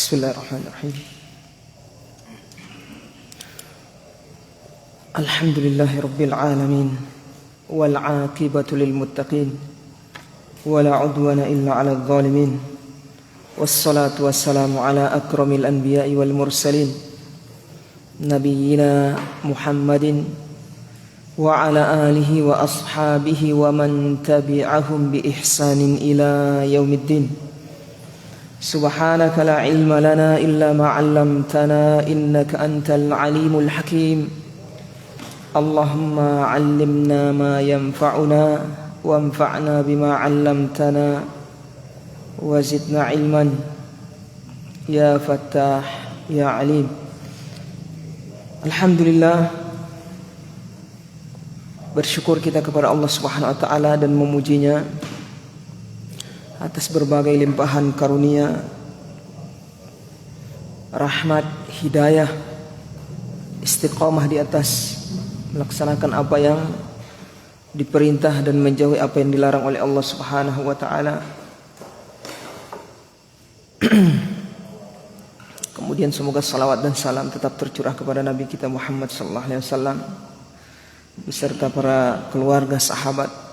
Bismillahirrahmanirrahim. Alhamdulillahirabbil alamin wal 'aqibatu lil muttaqin wala 'udwana illa 'alal zalimin. Wassalatu wassalamu ala akramil anbiya'i wal mursalin nabiyyina Muhammadin wa ala alihi wa ashabihi wa man tabi'ahum bi ihsanin ila yaumiddin. Subhanaka la ilma lana illa ma 'allamtana innaka antal alimul hakim. Allahumma 'allimna ma yanfa'una wanfa'na bima 'allamtana wa zidna ilman ya Fattah ya Alim. Alhamdulillah, bersyukur kita kepada Allah Subhanahu wa taala dan memujinya atas berbagai limpahan karunia, rahmat, hidayah, istiqamah di atas melaksanakan apa yang diperintah dan menjauhi apa yang dilarang oleh Allah Subhanahu wa taala. Kemudian semoga salawat dan salam tetap tercurah kepada Nabi kita Muhammad sallallahu alaihi wasallam beserta para keluarga, sahabat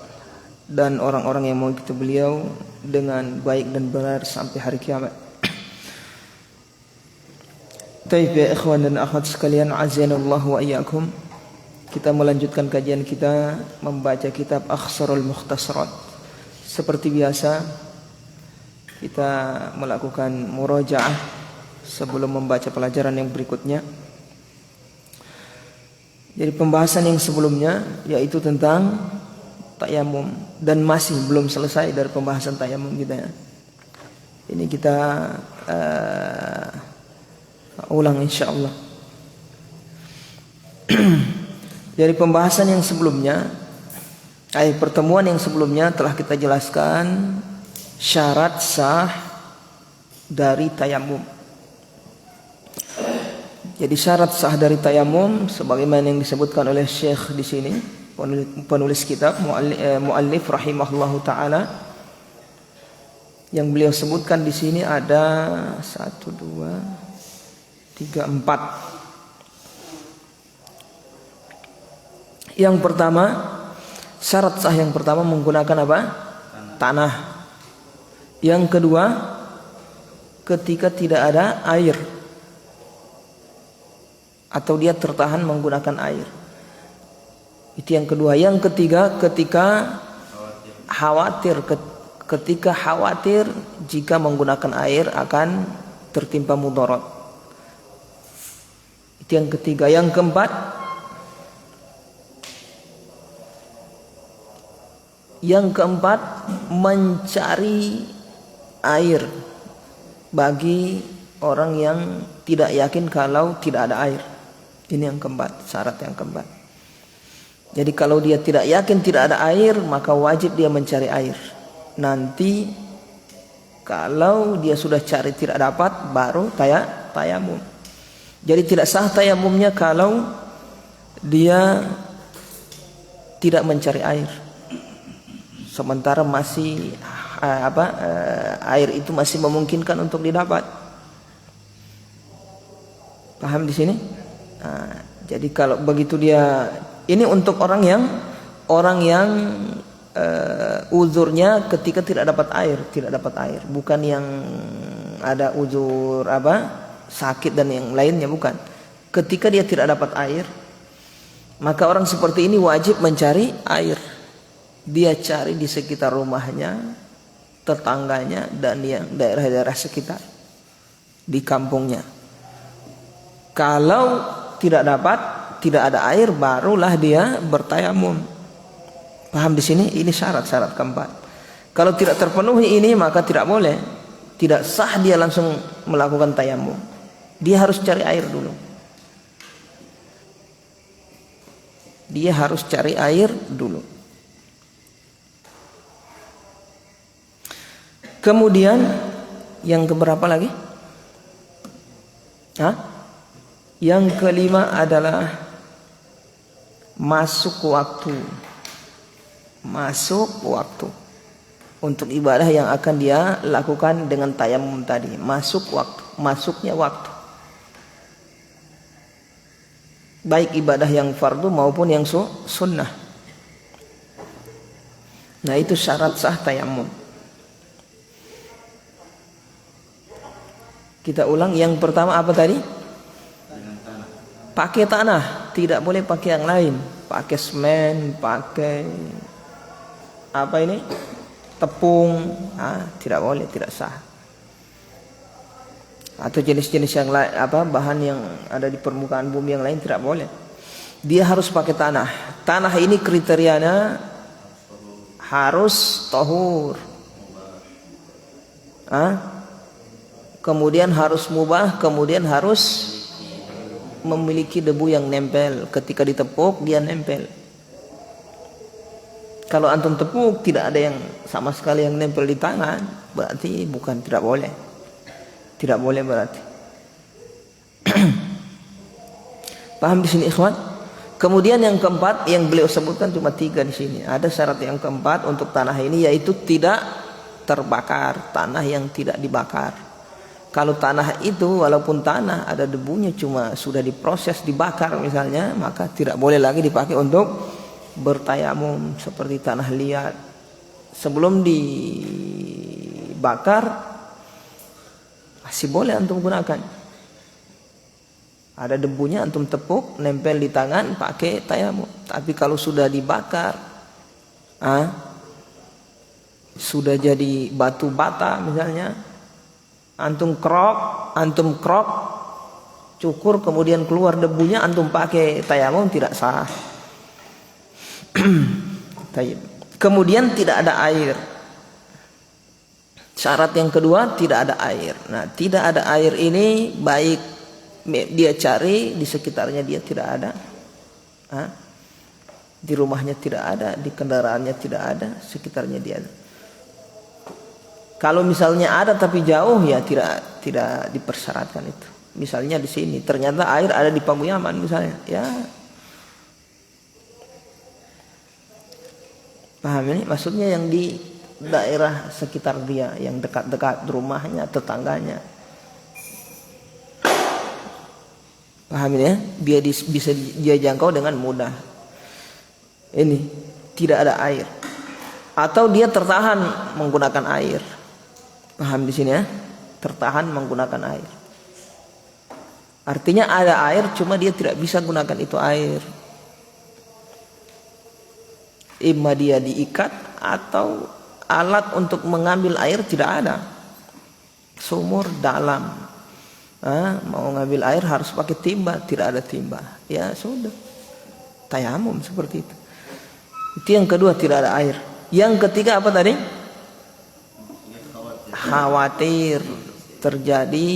dan orang-orang yang mengikuti beliau dengan baik dan benar sampai hari kiamat. Taib ya ikhwan dan akhwat sekalian, azanallahu wa iyyakum. Kita melanjutkan kajian kita membaca kitab Akhsarul Mukhtasarat. Seperti biasa kita melakukan murajaah sebelum membaca pelajaran yang berikutnya. Jadi pembahasan yang sebelumnya yaitu tentang tayamum dan masih belum selesai dari pembahasan tayamum kita ya. Ini kita ulang insyaallah. Dari pembahasan yang sebelumnya, pertemuan yang sebelumnya telah kita jelaskan syarat sah dari tayamum. Jadi syarat sah dari tayamum sebagaimana yang disebutkan oleh Syekh di sini, penulis kitab muallif rahimahullahu taala, yang beliau sebutkan di sini ada 1 2 3 4. Yang pertama, syarat sah yang pertama menggunakan apa? Tanah. Yang kedua, ketika tidak ada air atau dia tertahan menggunakan air. Itu yang kedua. Yang ketiga, ketika khawatir jika menggunakan air akan tertimpa mudarat. Itu yang ketiga. Yang keempat, mencari air bagi orang yang tidak yakin kalau tidak ada air. Ini yang keempat, syarat yang keempat. Jadi kalau dia tidak yakin tidak ada air, maka wajib dia mencari air. Nanti kalau dia sudah cari tidak dapat, baru tayamum. Jadi tidak sah tayamumnya kalau dia tidak mencari air. Sementara masih air itu masih memungkinkan untuk didapat. Paham di sini? Nah, jadi kalau begitu dia, ini untuk orang yang uzurnya ketika tidak dapat air, bukan yang ada uzur sakit dan yang lainnya, bukan. Ketika dia tidak dapat air, maka orang seperti ini wajib mencari air. Dia cari di sekitar rumahnya, tetangganya, dan yang daerah-daerah sekitar di kampungnya. Kalau tidak ada air, barulah dia bertayamum. Paham di sini? Ini syarat keempat. Kalau tidak terpenuhi ini, maka tidak boleh. Tidak sah dia langsung melakukan tayamum. Dia harus cari air dulu. Kemudian yang keberapa lagi? Yang kelima adalah masuk waktu untuk ibadah yang akan dia lakukan dengan tayamum tadi. Masuk waktu. masuknya waktu. Baik ibadah yang fardu maupun yang sunnah. Nah, itu syarat sah tayamum. Kita ulang, yang pertama apa tadi? Pakai tanah, tidak boleh pakai yang lain. Pakai semen, pakai apa ini? Tepung, tidak boleh, tidak sah. Atau jenis-jenis yang lain, bahan yang ada di permukaan bumi yang lain tidak boleh. Dia harus pakai tanah. Tanah ini kriterianya harus tahur. Kemudian harus mubah, kemudian harus memiliki debu yang nempel. Ketika ditepuk dia nempel. Kalau antum tepuk tidak ada yang sama sekali yang nempel di tangan, berarti tidak boleh. Tidak boleh berarti. Paham di sini ikhwan? Kemudian yang keempat yang beliau sebutkan cuma 3 di sini. Ada syarat yang keempat untuk tanah ini, yaitu tidak terbakar, tanah yang tidak dibakar. Kalau tanah itu walaupun tanah ada debunya, cuma sudah diproses dibakar misalnya, maka tidak boleh lagi dipakai untuk bertayamum seperti tanah liat. Sebelum dibakar masih boleh antum gunakan. Ada debunya antum tepuk, nempel di tangan, pakai tayamum. Tapi kalau sudah dibakar, sudah jadi batu bata misalnya, antum krok, cukur, kemudian keluar debunya, antum pakai tayamum, tidak sah. Kemudian tidak ada air. Syarat yang kedua, tidak ada air. Nah, tidak ada air ini baik dia cari di sekitarnya dia tidak ada, di rumahnya tidak ada, di kendaraannya tidak ada, sekitarnya dia ada. Kalau misalnya ada tapi jauh, ya tidak dipersyaratkan itu. Misalnya di sini ternyata air ada di Pamuyaman misalnya, ya. Paham ini? Maksudnya yang di daerah sekitar dia, yang dekat-dekat rumahnya, tetangganya. Paham ini ya? Biar bisa dia jangkau dengan mudah. Ini tidak ada air, atau dia tertahan menggunakan air. Paham di sini ya? Tertahan menggunakan air. Artinya ada air, cuma dia tidak bisa gunakan itu air. Imma dia diikat atau alat untuk mengambil air tidak ada. Sumur dalam, mau ngambil air harus pakai timba, tidak ada timba. Ya sudah, tayamum seperti itu. Itu yang kedua, tidak ada air. Yang ketiga apa tadi? Khawatir terjadi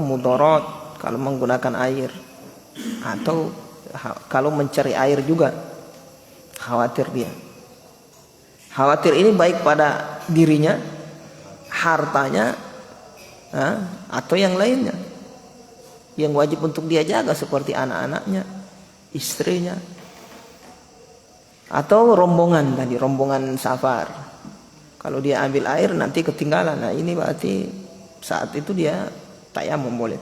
mudarat kalau menggunakan air, atau kalau mencari air juga khawatir dia. Khawatir ini baik pada dirinya, hartanya, atau yang lainnya yang wajib untuk dia jaga seperti anak-anaknya, istrinya, atau rombongan tadi, rombongan safar. Kalau dia ambil air nanti ketinggalan, nah ini berarti saat itu dia tayamum boleh.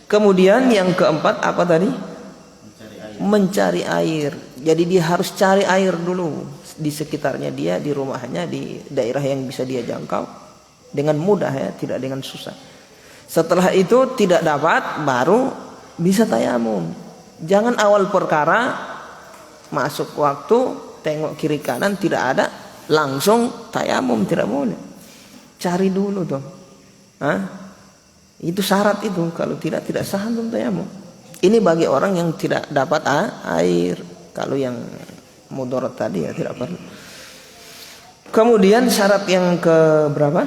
Kemudian yang keempat apa tadi? Mencari air. Jadi dia harus cari air dulu di sekitarnya dia, di rumahnya, di daerah yang bisa dia jangkau dengan mudah ya, tidak dengan susah. Setelah itu tidak dapat, baru bisa tayamum. Jangan awal perkara masuk waktu tengok kiri kanan tidak ada, langsung tayamum, tidak boleh. Cari dulu dong. Itu syarat itu, kalau tidak sah antum tayamum. Ini bagi orang yang tidak dapat air. Kalau yang mudarat tadi ya tidak perlu. Kemudian syarat yang ke berapa?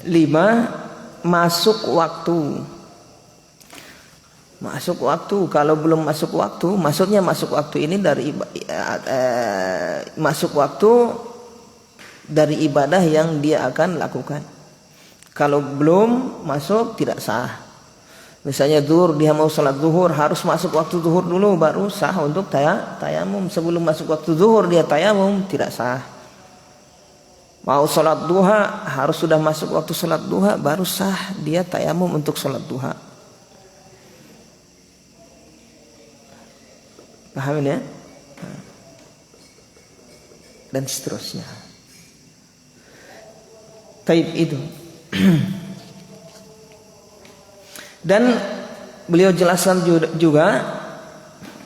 5, masuk waktu. Masuk waktu. Kalau belum masuk waktu, maksudnya masuk waktu ini dari masuk waktu dari ibadah yang dia akan lakukan. Kalau belum masuk tidak sah. Misalnya zuhur, dia mau sholat zuhur, harus masuk waktu zuhur dulu baru sah untuk tayamum. Sebelum masuk waktu zuhur dia tayamum, tidak sah. Mau sholat duha harus sudah masuk waktu sholat duha baru sah dia tayamum untuk sholat duha. Paham ya? Dan seterusnya. Taib itu. Dan beliau jelaskan juga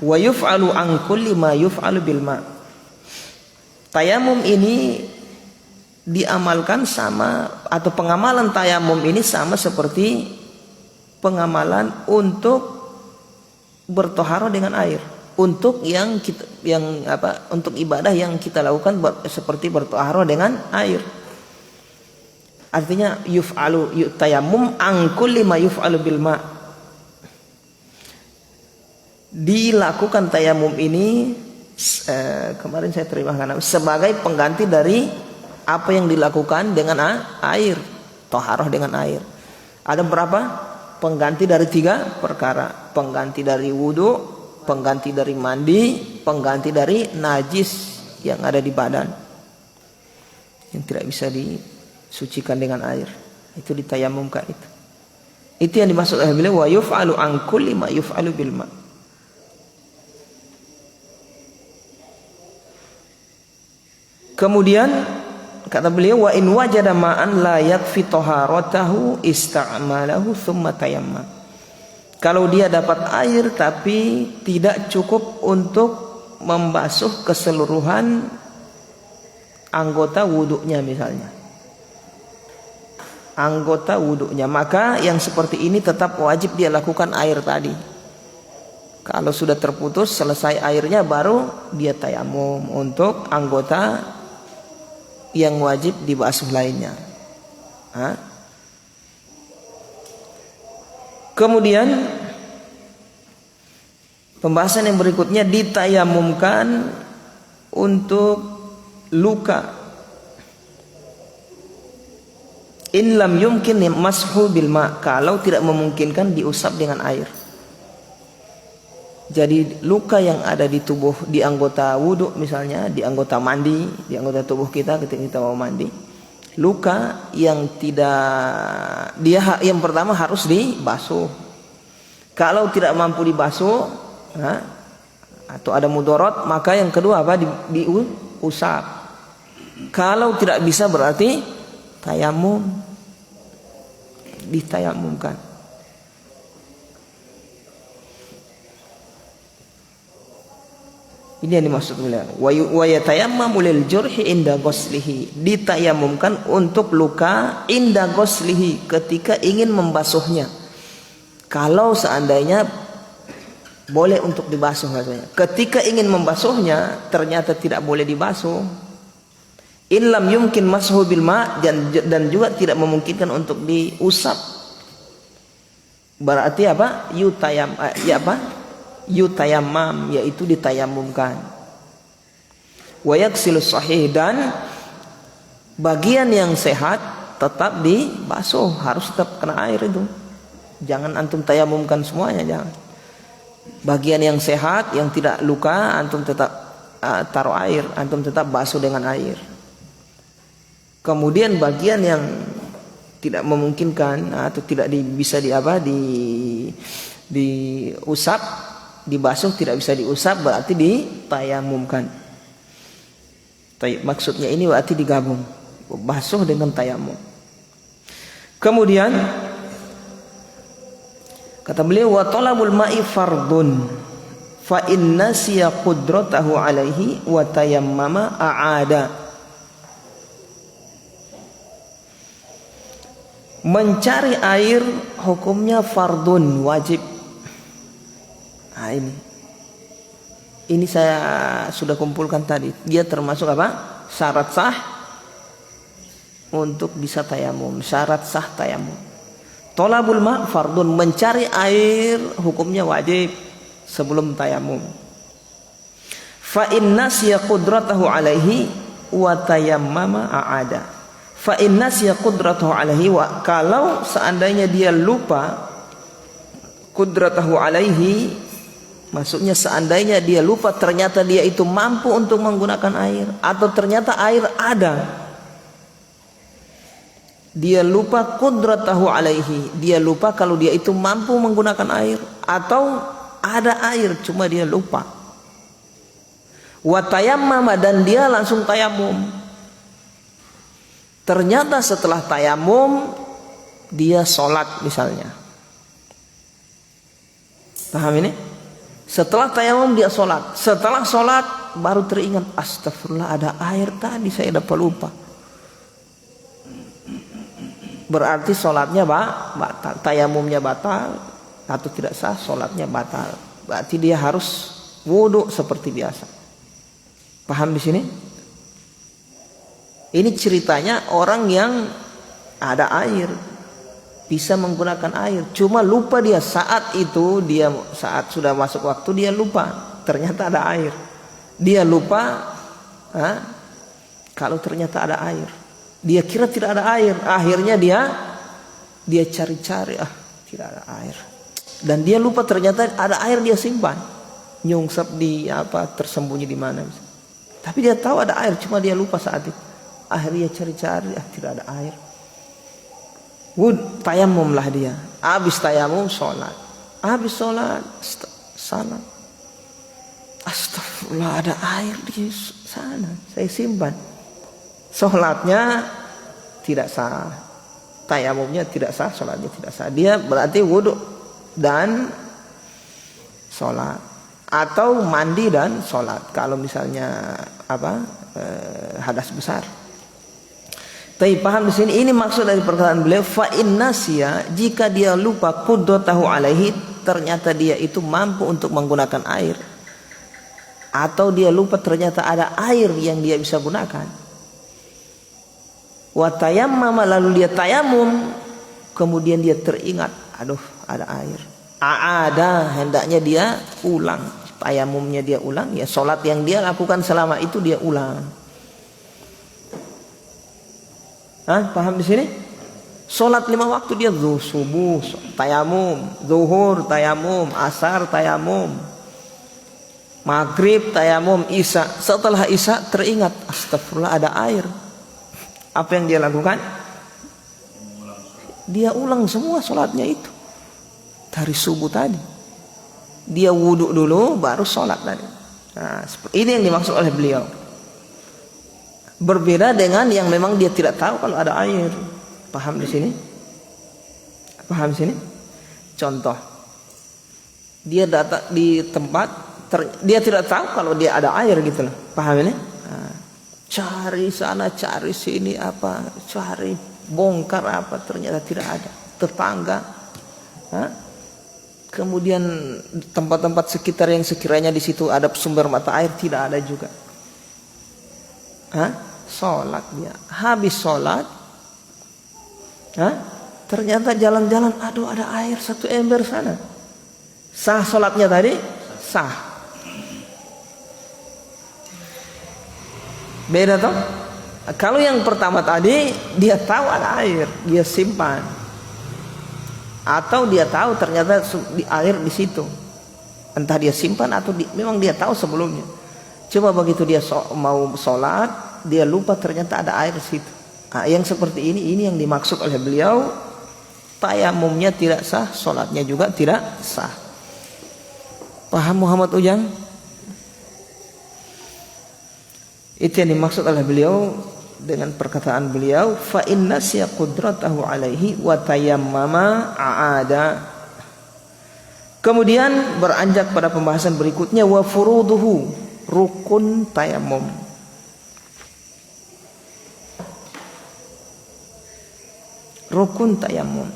wa yuf'alu an kulli ma yuf'alu bil ma. Tayamum ini diamalkan sama, atau pengamalan tayamum ini sama seperti pengamalan untuk bertoharo dengan air. Untuk untuk ibadah yang kita lakukan seperti bertoharo dengan air. Artinya yuf'alu tayammum an kulli ma yuf'alu bil ma. Dilakukan tayamum ini kemarin saya terjemahkan sebagai pengganti dari apa yang dilakukan dengan air, toharoh dengan air. Ada berapa? Pengganti dari 3 perkara. Pengganti dari wudu, pengganti dari mandi, pengganti dari najis yang ada di badan yang tidak bisa disucikan dengan air. Itu ditayamumkan itu. Itu yang dimaksud oleh beliau wa yuf'alu an kulli ma yuf'alu bil ma. Kemudian kata beliau wa in wajada ma'an la yakfi taharatahu ista'malahu thumma tayammam. Kalau dia dapat air tapi tidak cukup untuk membasuh keseluruhan anggota wuduknya misalnya. Anggota wuduknya, maka yang seperti ini tetap wajib dia lakukan air tadi. Kalau sudah terputus selesai airnya baru dia tayamum untuk anggota yang wajib dibasuh lainnya. Kemudian pembahasan yang berikutnya ditayamumkan untuk luka. In lam yumkin mashu bil ma, kalau tidak memungkinkan diusap dengan air. Jadi luka yang ada di tubuh, di anggota wudhu misalnya, di anggota mandi, di anggota tubuh kita ketika kita mau mandi, luka yang tidak, yang pertama harus dibasuh. Kalau tidak mampu dibasuh, atau ada mudorot, maka yang kedua apa? Diusap. Kalau tidak bisa berarti tayamum, ditayamumkan. Ini yang dimaksud beliau. Wa yatayammamu lil jurhi inda ghuslihi. Ditayamumkan untuk luka inda ghuslihi, ketika ingin membasuhnya. Kalau seandainya boleh untuk dibasuh maksudnya. Ketika ingin membasuhnya ternyata tidak boleh dibasuh. In lam yumkin mashu bil ma, dan juga tidak memungkinkan untuk diusap. Berarti apa? Yutayammam, yaitu ditayamumkan. Wa yaksilus sahih, dan bagian yang sehat tetap dibasuh, harus tetap kena air itu. Jangan antum tayamumkan semuanya, jangan. Bagian yang sehat yang tidak luka antum tetap taruh air, antum tetap basuh dengan air. Kemudian bagian yang tidak memungkinkan atau tidak bisa diusap, dibasuh, tidak bisa diusap, berarti ditayamumkan. Maksudnya ini berarti digabung, basuh dengan tayamum. Kemudian kata beliau wa talabul ma'i fardun fa inna siya qudratahu alaihi wa tayammama a'ada. Mencari air hukumnya fardun, wajib. Nah, ini saya sudah kumpulkan tadi. Dia termasuk apa? Syarat sah untuk bisa tayamum. Syarat sah tayamum. Tolabul ma' fardun, mencari air hukumnya wajib sebelum tayamum. Fa inna siya qudratahu alaihi wa tayammama a'ada. Fa inna siya qudratahu alaihi, wa kalau seandainya dia lupa, qudratahu alaihi maksudnya seandainya dia lupa, ternyata dia itu mampu untuk menggunakan air, atau ternyata air ada dia lupa qudratahu alaihi, dia lupa kalau dia itu mampu menggunakan air, atau ada air cuma dia lupa. Wa tayammama, dan dia langsung tayamum. Ternyata setelah tayamum dia sholat misalnya. Paham ini? Setelah tayamum dia sholat. Setelah sholat baru teringat, astagfirullah ada air tadi saya dapat lupa. Berarti sholatnya batal, tayamumnya batal, atau tidak sah, sholatnya batal. Berarti dia harus wudhu seperti biasa. Paham di sini? Ini ceritanya orang yang ada air, bisa menggunakan air, cuma lupa dia saat itu, dia saat sudah masuk waktu dia lupa, ternyata ada air. Dia lupa kalau ternyata ada air. Dia kira tidak ada air, akhirnya dia cari-cari, tidak ada air. Dan dia lupa ternyata ada air, dia simpan, nyungsep di tersembunyi di mana. Tapi dia tahu ada air, cuma dia lupa saat itu. Akhirnya cari-cari, tidak ada air. Tayamumlah dia. Habis tayamum sholat. Habis sholat salat. Astagfirullah, ada air di sana, saya simpan. Sholatnya tidak sah, tayamumnya tidak sah, sholatnya tidak sah. Dia berarti wudhu dan sholat, atau mandi dan sholat. Kalau misalnya hadas besar. Tapi paham di sini, ini maksud dari perkataan beliau, fa innasiya, jika dia lupa qudratahu alaihi, ternyata dia itu mampu untuk menggunakan air, atau dia lupa ternyata ada air yang dia bisa gunakan. Wa tayammama, lalu dia tayamum, kemudian dia teringat, aduh ada air. Aada, hendaknya dia ulang, tayamumnya dia ulang, ya sholat yang dia lakukan selama itu dia ulang. Paham di sini? Sholat 5 waktu dia subuh tayamum, zuhur tayamum, asar tayamum, maghrib tayamum, isya. Setelah isya teringat, astagfirullah ada air. Apa yang dia lakukan? Dia ulang semua sholatnya itu dari subuh tadi. Dia wudhu dulu baru sholat tadi. Ini yang dimaksud oleh beliau. Berbeda dengan yang memang dia tidak tahu kalau ada air. Paham di sini? Paham di sini? Contoh, dia datang di tempat, dia tidak tahu kalau dia ada air gitu loh. Paham ini? Cari sana, cari sini, cari bongkar ternyata tidak ada. Tetangga, kemudian tempat-tempat sekitar yang sekiranya di situ ada sumber mata air, tidak ada juga. Sholat dia, habis sholat, ternyata jalan-jalan, aduh ada air 1 ember sana. Sah sholatnya tadi? Sah. Beda toh? Kalau yang pertama tadi dia tahu ada air, dia simpan, atau dia tahu ternyata air di situ, entah dia simpan atau memang dia tahu sebelumnya. Coba begitu dia mau sholat, dia lupa ternyata ada air di situ. Yang seperti ini yang dimaksud oleh beliau, tayamumnya tidak sah, sholatnya juga tidak sah. Paham Muhammad Ujang? Itu yang dimaksud oleh beliau dengan perkataan beliau, fa inna siya qudratahu alaihi wa tayammama aada. Kemudian beranjak pada pembahasan berikutnya, wa furuduhu, rukun tayamum. Rukun tayamum.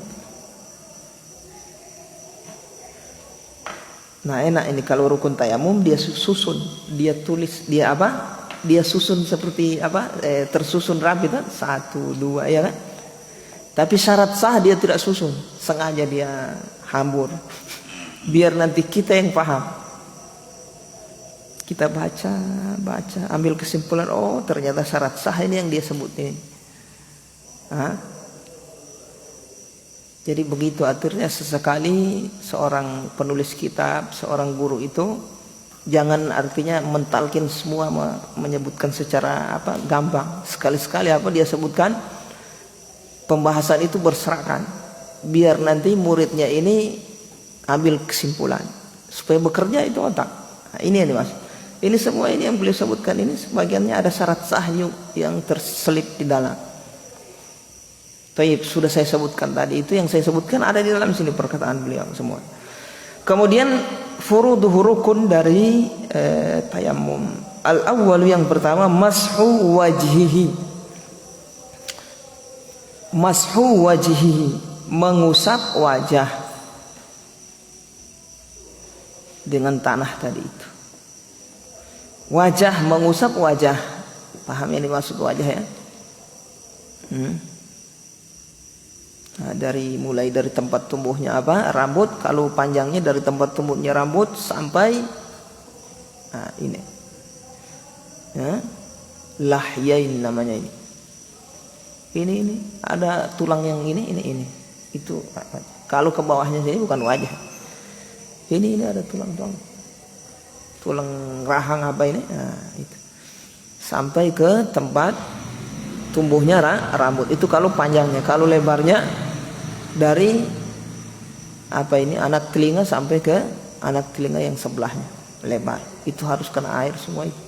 Nah enak ini kalau rukun tayamum dia susun, dia tulis, dia dia susun seperti tersusun rapi kan, 1, 2 ya kan. Tapi syarat sah dia tidak susun, sengaja dia hambur biar nanti kita yang paham. Kita baca, ambil kesimpulan, oh ternyata syarat sah ini yang dia sebut ini. Jadi begitu aturnya. Sesekali seorang penulis kitab, seorang guru itu jangan artinya mentalkin semua, menyebutkan secara gampang. Sekali-sekali dia sebutkan pembahasan itu berserakan, biar nanti muridnya ini ambil kesimpulan supaya bekerja itu otak. Nah, ini yang dimaksud. Ini semua ini yang beliau sebutkan ini sebagiannya ada syarat sahyu yang terselip di dalam. Taib, sudah saya sebutkan tadi, itu yang saya sebutkan ada di dalam sini perkataan beliau semua. Kemudian furuduhu, rukun dari tayammum. Al-awwalu, yang pertama, mashu wajhihi. Mashu wajhihi, mengusap wajah dengan tanah tadi itu. Wajah, mengusap wajah. Paham yang dimaksud wajah ya? Nah, mulai dari tempat tumbuhnya rambut, kalau panjangnya dari tempat tumbuhnya rambut sampai ini ya, lahyain namanya ini. Ini ada tulang yang ini itu. Kalau ke bawahnya sini bukan wajah. Ini ada tulang rahang ini. Nah, itu sampai ke tempat tumbuhnya rambut. Itu kalau panjangnya. Kalau lebarnya dari anak telinga sampai ke anak telinga yang sebelahnya, lebar. Itu harus kena air semua itu.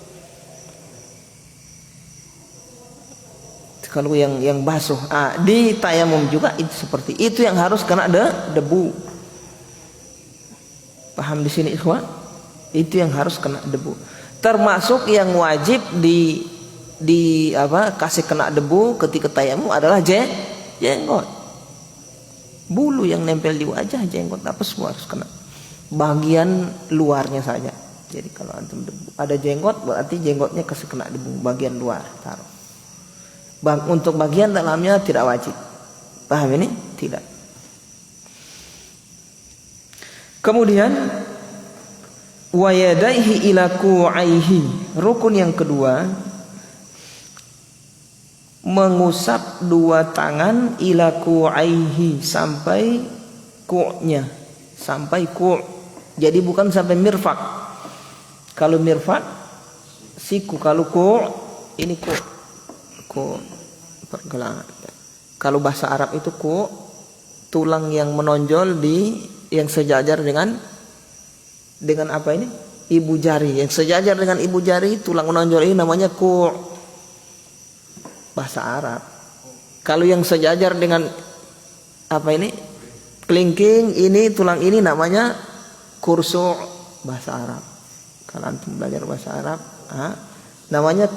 Kalau yang basuh, di tayamum juga itu seperti itu, yang harus kena debu. Paham di sini ikhwan? Itu yang harus kena debu. Termasuk yang wajib kasih kena debu ketika tayamum adalah jenggot. Bulu yang nempel di wajah, jenggot semua harus kena. Bagian luarnya saja. Jadi kalau antum debu, ada jenggot, berarti jenggotnya kasih kena debu bagian luar, taruh. Untuk bagian dalamnya tidak wajib. Paham ini? Tidak. Kemudian wa yadaihi ila ku'aihi. Rukun yang kedua, mengusap dua tangan ila ku'aihi, sampai ku'-nya, sampai ku'. Jadi bukan sampai mirfak. Kalau mirfak siku, kalau ku' ini ku' pergelangan. Kalau bahasa Arab itu ku' tulang yang menonjol yang sejajar dengan ini? Ibu jari. Yang sejajar dengan ibu jari, tulang menonjol ini namanya ku'. Bahasa Arab. Kalau yang sejajar dengan kelingking ini, tulang ini namanya kursu, bahasa Arab. Kalau antum belajar bahasa Arab, namanya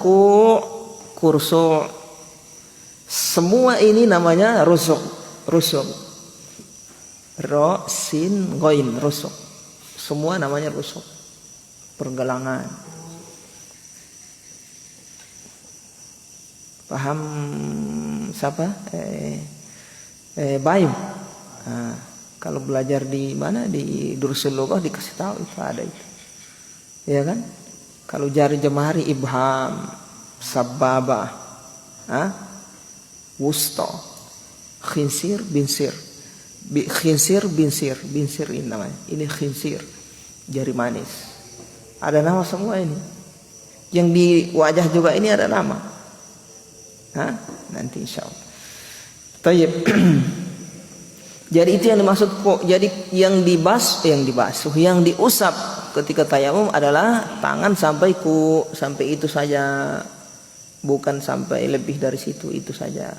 kursu. Semua ini namanya rusuk. Ro, sin, goin, rusuk. Semua namanya rusuk. Pergelangan. Paham siapa? Bayu. Kalau belajar di mana, di Dursul Lughah dikasih tahu itu ada itu. Ya kan? Kalau jari jemari ibham, sababah, wusta, khinsir, binsir. Khinsir, binsir ini namanya. Ini khinsir, jari manis. Ada nama semua ini. Yang di wajah juga ini ada nama. Nanti insyaallah. Tayyib. Jadi itu yang dimaksud kok. Jadi yang dibasuh, yang diusap ketika tayamum adalah tangan sampai sampai itu saja, bukan sampai lebih dari situ, itu saja.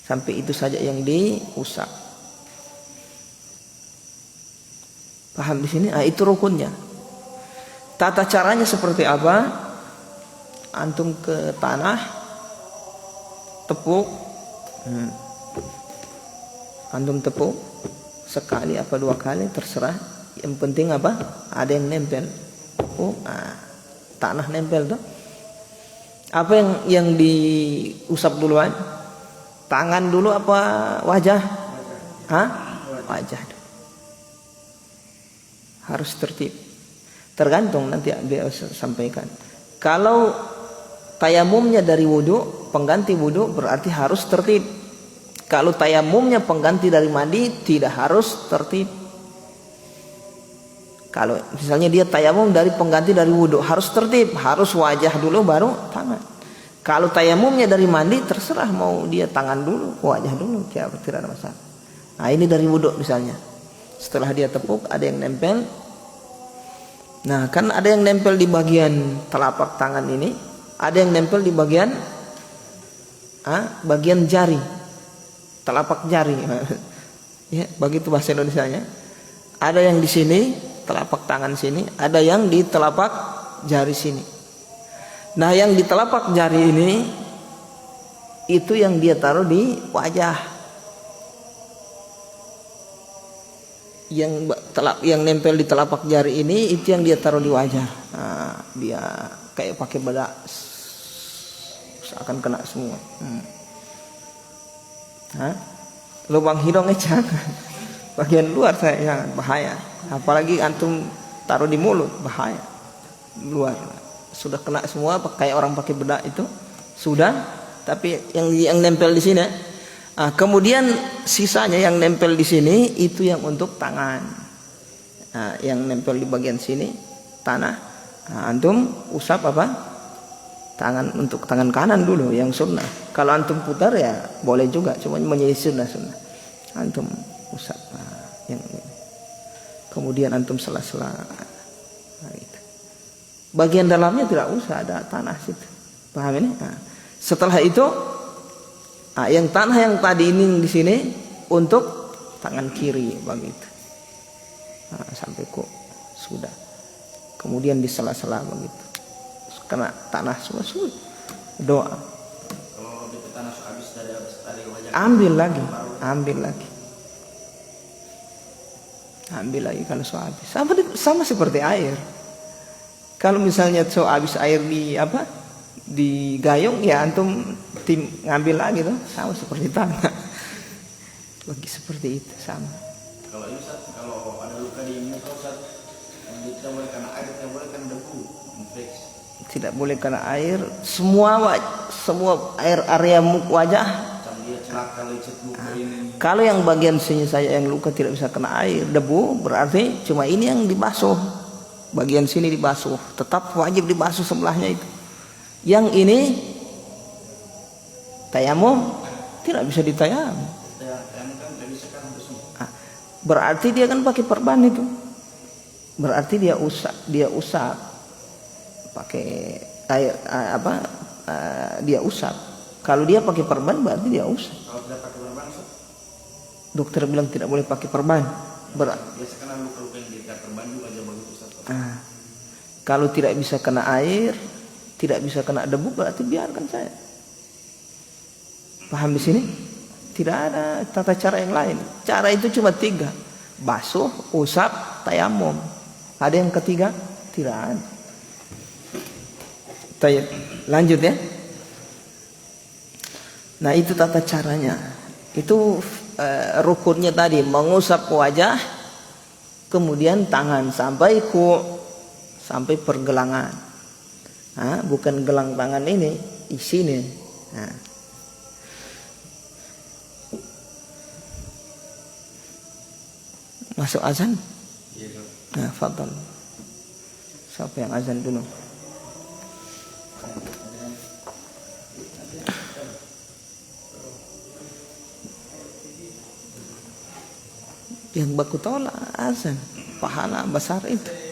Sampai itu saja yang diusap. Paham di sini? Itu rukunnya. Tata caranya seperti apa? Antum ke tanah, tepuk, antum tepuk sekali apa dua kali terserah. Yang penting ada yang nempel. Tanah nempel tuh. Apa yang diusap duluan? Tangan dulu apa wajah? Wajah. Harus tertib. Tergantung, nanti dia sampaikan. Kalau tayamumnya dari wudu, pengganti wudu, berarti harus tertib. Kalau tayamumnya pengganti dari mandi, tidak harus tertib. Kalau misalnya dia tayamum dari pengganti dari wudu, harus tertib, harus wajah dulu baru tangan. Kalau tayamumnya dari mandi terserah mau dia tangan dulu, wajah dulu, tidak ada masalah. Nah ini dari wudhu misalnya. Setelah dia tepuk ada yang nempel. Nah kan ada yang nempel di bagian telapak tangan ini, ada yang nempel di bagian jari, telapak jari. Ya, begitu bahasa Indonesianya. Ada yang di sini telapak tangan sini, ada yang di telapak jari sini. Nah yang di telapak jari ini itu yang dia taruh di wajah. Yang nempel di telapak jari ini itu yang dia taruh di wajah. Nah, dia kayak pakai bedak, akan kena semua. Lubang hidungnya jangan, bagian luar saya jangan, bahaya. Apalagi antum taruh di mulut, bahaya. Luar sudah kena semua, kayak orang pakai bedak itu sudah. Tapi yang nempel di sini. Kemudian sisanya yang nempel di sini itu yang untuk tangan. Yang nempel di bagian sini tanah. Antum usap apa? Tangan, untuk tangan kanan dulu yang sunnah. Kalau antum putar ya boleh juga, cuma menyisir sunnah. Antum usap yang ini. Kemudian antum sela-sela. Gitu. Bagian dalamnya tidak usah ada tanah situ. Paham ini? Setelah itu yang tanah yang tadi ini di sini untuk tangan kiri begitu. Sampai kok sudah. Kemudian di sela-sela begitu. Kena tanah semua sudah. Doa. Kalau di tanah habis dari wajah. Ambil lagi. Ambil lagi kalau habis. Sama seperti air. Kalau misalnya habis air di gayung ya antum ngambil lagi tuh, sama seperti tanah. Lagi seperti itu sama. Kalau ini Ustaz, kalau ada luka di muka Ustaz, tidak boleh kena air, tidak boleh kena debu, infeksi. Tidak boleh kena air, semua air area wajah. Dia celaka lecet luka ini. Kalau yang bagian sini saya yang luka tidak bisa kena air, debu, berarti cuma ini yang dibasuh. Bagian sini dibasuh, tetap wajib dibasuh sebelahnya itu. Yang ini tayamum tidak bisa ditayamum. Berarti dia kan pakai perban itu. Berarti dia usap pakai air dia usap. Kalau dia pakai perban berarti dia usap. Kalau tidak pakai perban, dokter bilang tidak boleh pakai perban. Biasanya luka-luka yang tidak perban juga aja begitu Ustaz. Kalau tidak bisa kena air, tidak bisa kena debu, berarti biarkan saya. Paham di sini? Tidak ada tata cara yang lain. Cara itu cuma 3. Basuh, usap, tayamum. Ada yang ketiga? Tidak ada. Lanjut ya. Nah itu tata caranya. Itu rukunnya tadi, mengusap wajah, kemudian tangan sampai pergelangan. Bukan gelang tangan ini, isinya. Masuk azan? Iya. Fadhal. Siapa yang azan dulu? Yang baku tolak azan, pahala besar itu.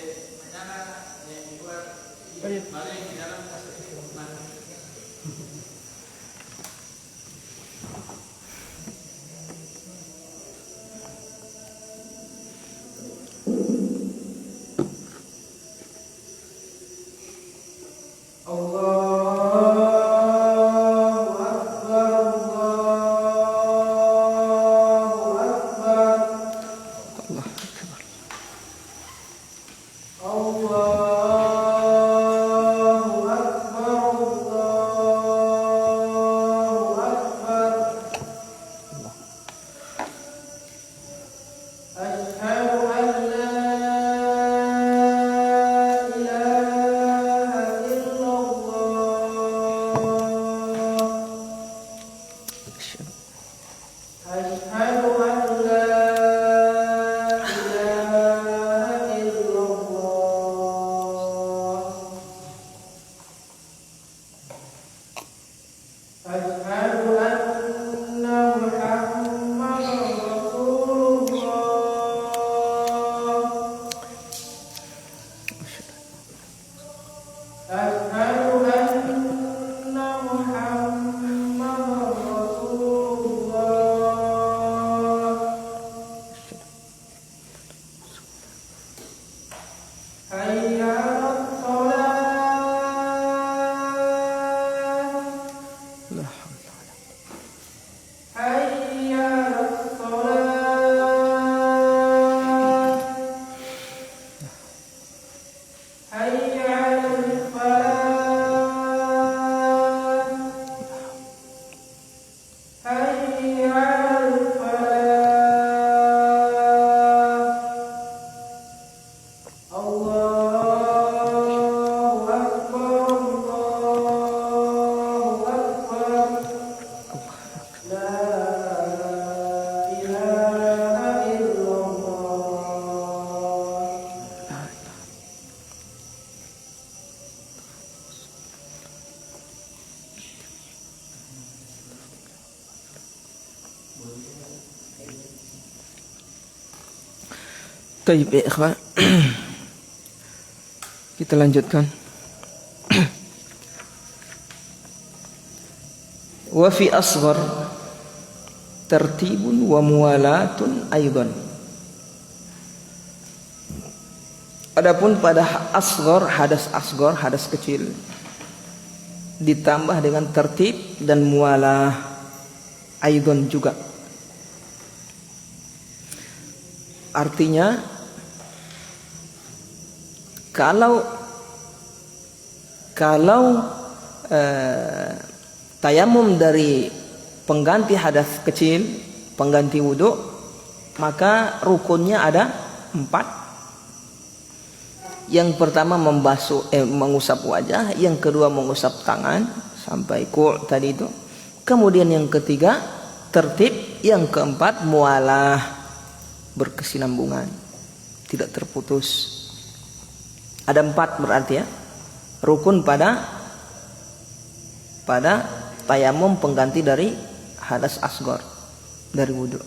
Taib ya ikhwan. Kita lanjutkan. Wa fi asghar tertibun wa muwalatun aidan. Adapun pada asghar, hadas kecil ditambah dengan tertib dan muwalah aidan juga. Artinya kalau tayamum dari pengganti hadas kecil, pengganti wudhu, maka rukunnya ada 4. Yang pertama mengusap wajah, yang kedua mengusap tangan sampai ku' tadi itu. Kemudian yang ketiga tertib, yang keempat mualah, berkesinambungan, tidak terputus. Ada 4 berarti ya, rukun pada tayamum pengganti dari hadas asghar, dari wudhu.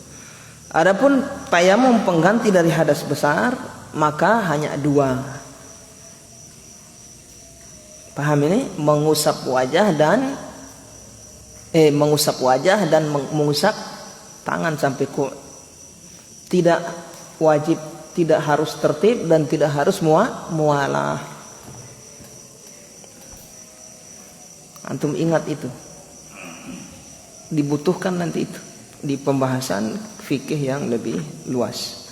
Adapun tayamum pengganti dari hadas besar, maka hanya 2. Paham ini? Mengusap wajah dan mengusap tangan sampai ku'. Tidak wajib, tidak harus tertib dan tidak harus mualah. Antum ingat itu. Dibutuhkan nanti itu di pembahasan fikih yang lebih luas.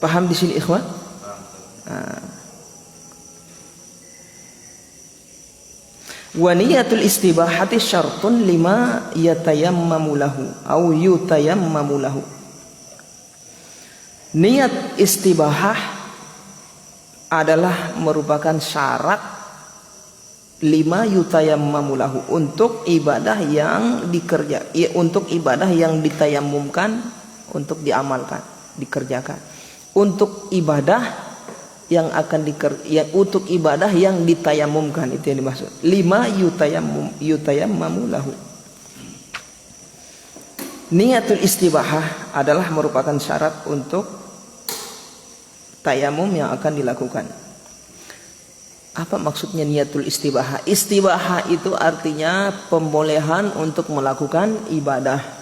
Paham di sini ikhwan? Wa niyatul istibahati syartun lima yatayammamu lahu au yutayammamu lahu. Niat istibahah adalah merupakan syarat lima yutayammamu lahu, untuk ibadah yang untuk ibadah yang ditayamumkan, untuk diamalkan, dikerjakan. Untuk ibadah yang akan untuk ibadah yang ditayamumkan, itu yang dimaksud. 5 yutayammamu lahu. Niatul istibahah adalah merupakan syarat untuk tayamum yang akan dilakukan. Apa maksudnya niatul istibahah? Istibahah itu artinya pembolehan untuk melakukan ibadah.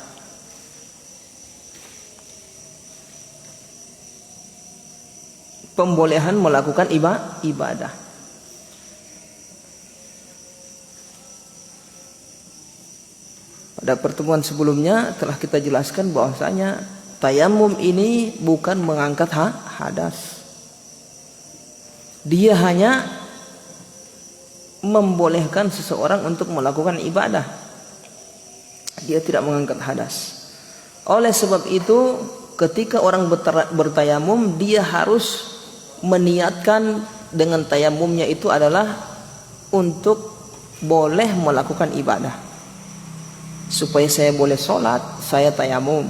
Pembolehan melakukan ibadah. Pada pertemuan sebelumnya telah kita jelaskan bahwasanya tayamum ini bukan mengangkat hadas. Dia hanya membolehkan seseorang untuk melakukan ibadah. Dia tidak mengangkat hadas. Oleh sebab itu, ketika orang bertayamum, dia harus meniatkan dengan tayamumnya itu adalah untuk boleh melakukan ibadah. Supaya saya boleh sholat, saya tayamum.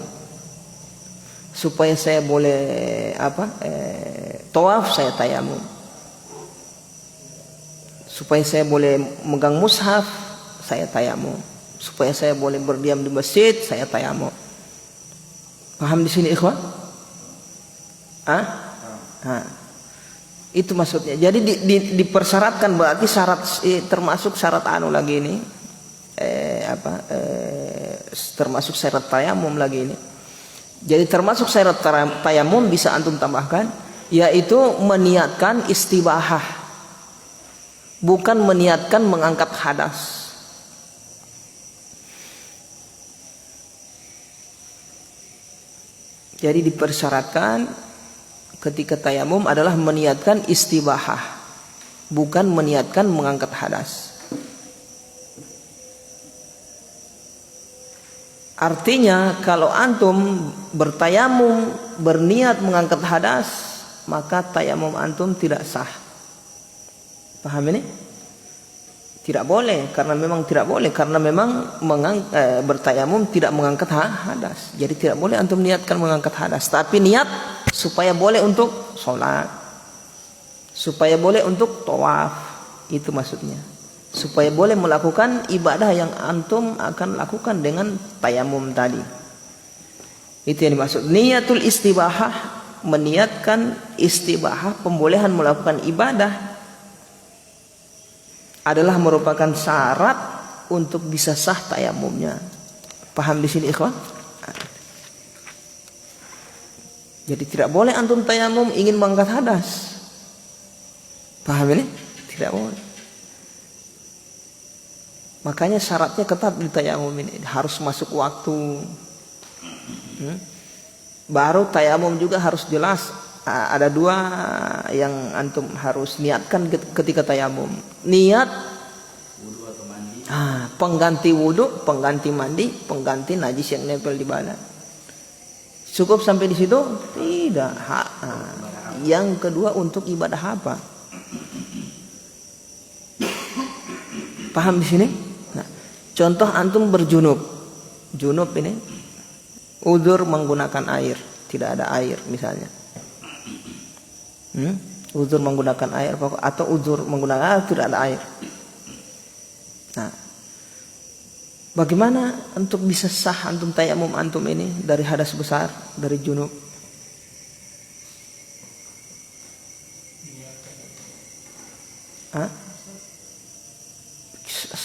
Supaya saya boleh tawaf, saya tayamum. Supaya saya boleh megang mushaf, saya tayamum. Supaya saya boleh berdiam di masjid, saya tayamum. Paham di sini ikhwan? Ah? Nah, itu maksudnya. Jadi dipersyaratkan, berarti syarat termasuk syarat anu lagi ini. Termasuk syarat tayamum lagi ini. Jadi termasuk syarat tayamum bisa antum tambahkan, yaitu meniatkan istibahah, bukan meniatkan mengangkat hadas. Jadi dipersyaratkan ketika tayamum adalah meniatkan istibahah, bukan meniatkan mengangkat hadas. Artinya kalau antum bertayamum berniat mengangkat hadas, maka tayamum antum tidak sah. Paham ini? Tidak boleh, karena memang tidak boleh, karena memang bertayamum tidak mengangkat hadas. Jadi tidak boleh antum niatkan mengangkat hadas, tapi niat supaya boleh untuk sholat, supaya boleh untuk tawaf, itu maksudnya. Supaya boleh melakukan ibadah yang antum akan lakukan dengan tayamum tadi. Itu yang dimaksud niatul istibahah, meniatkan istibahah, pembolehan melakukan ibadah adalah merupakan syarat untuk bisa sah tayamumnya. Paham di sini ikhwan? Jadi tidak boleh antum tayamum ingin mengangkat hadas. Paham ini? Tidak boleh. Makanya syaratnya ketat di tayamum ini, harus masuk waktu. Baru tayamum juga harus jelas. Ada dua yang antum harus niatkan ketika tayamum. Niat wudu atau mandi. Pengganti wudu, pengganti mandi, pengganti najis yang nempel di badan. Cukup sampai di situ? Tidak. Yang kedua untuk ibadah apa? Paham di sini? Nah, contoh antum berjunub. Junub ini uzur menggunakan air, tidak ada air misalnya. Uzur menggunakan air atau uzur menggunakan air tidak ada air. Nah, bagaimana untuk bisa sah antum tayamum antum ini dari hadas besar, dari junub?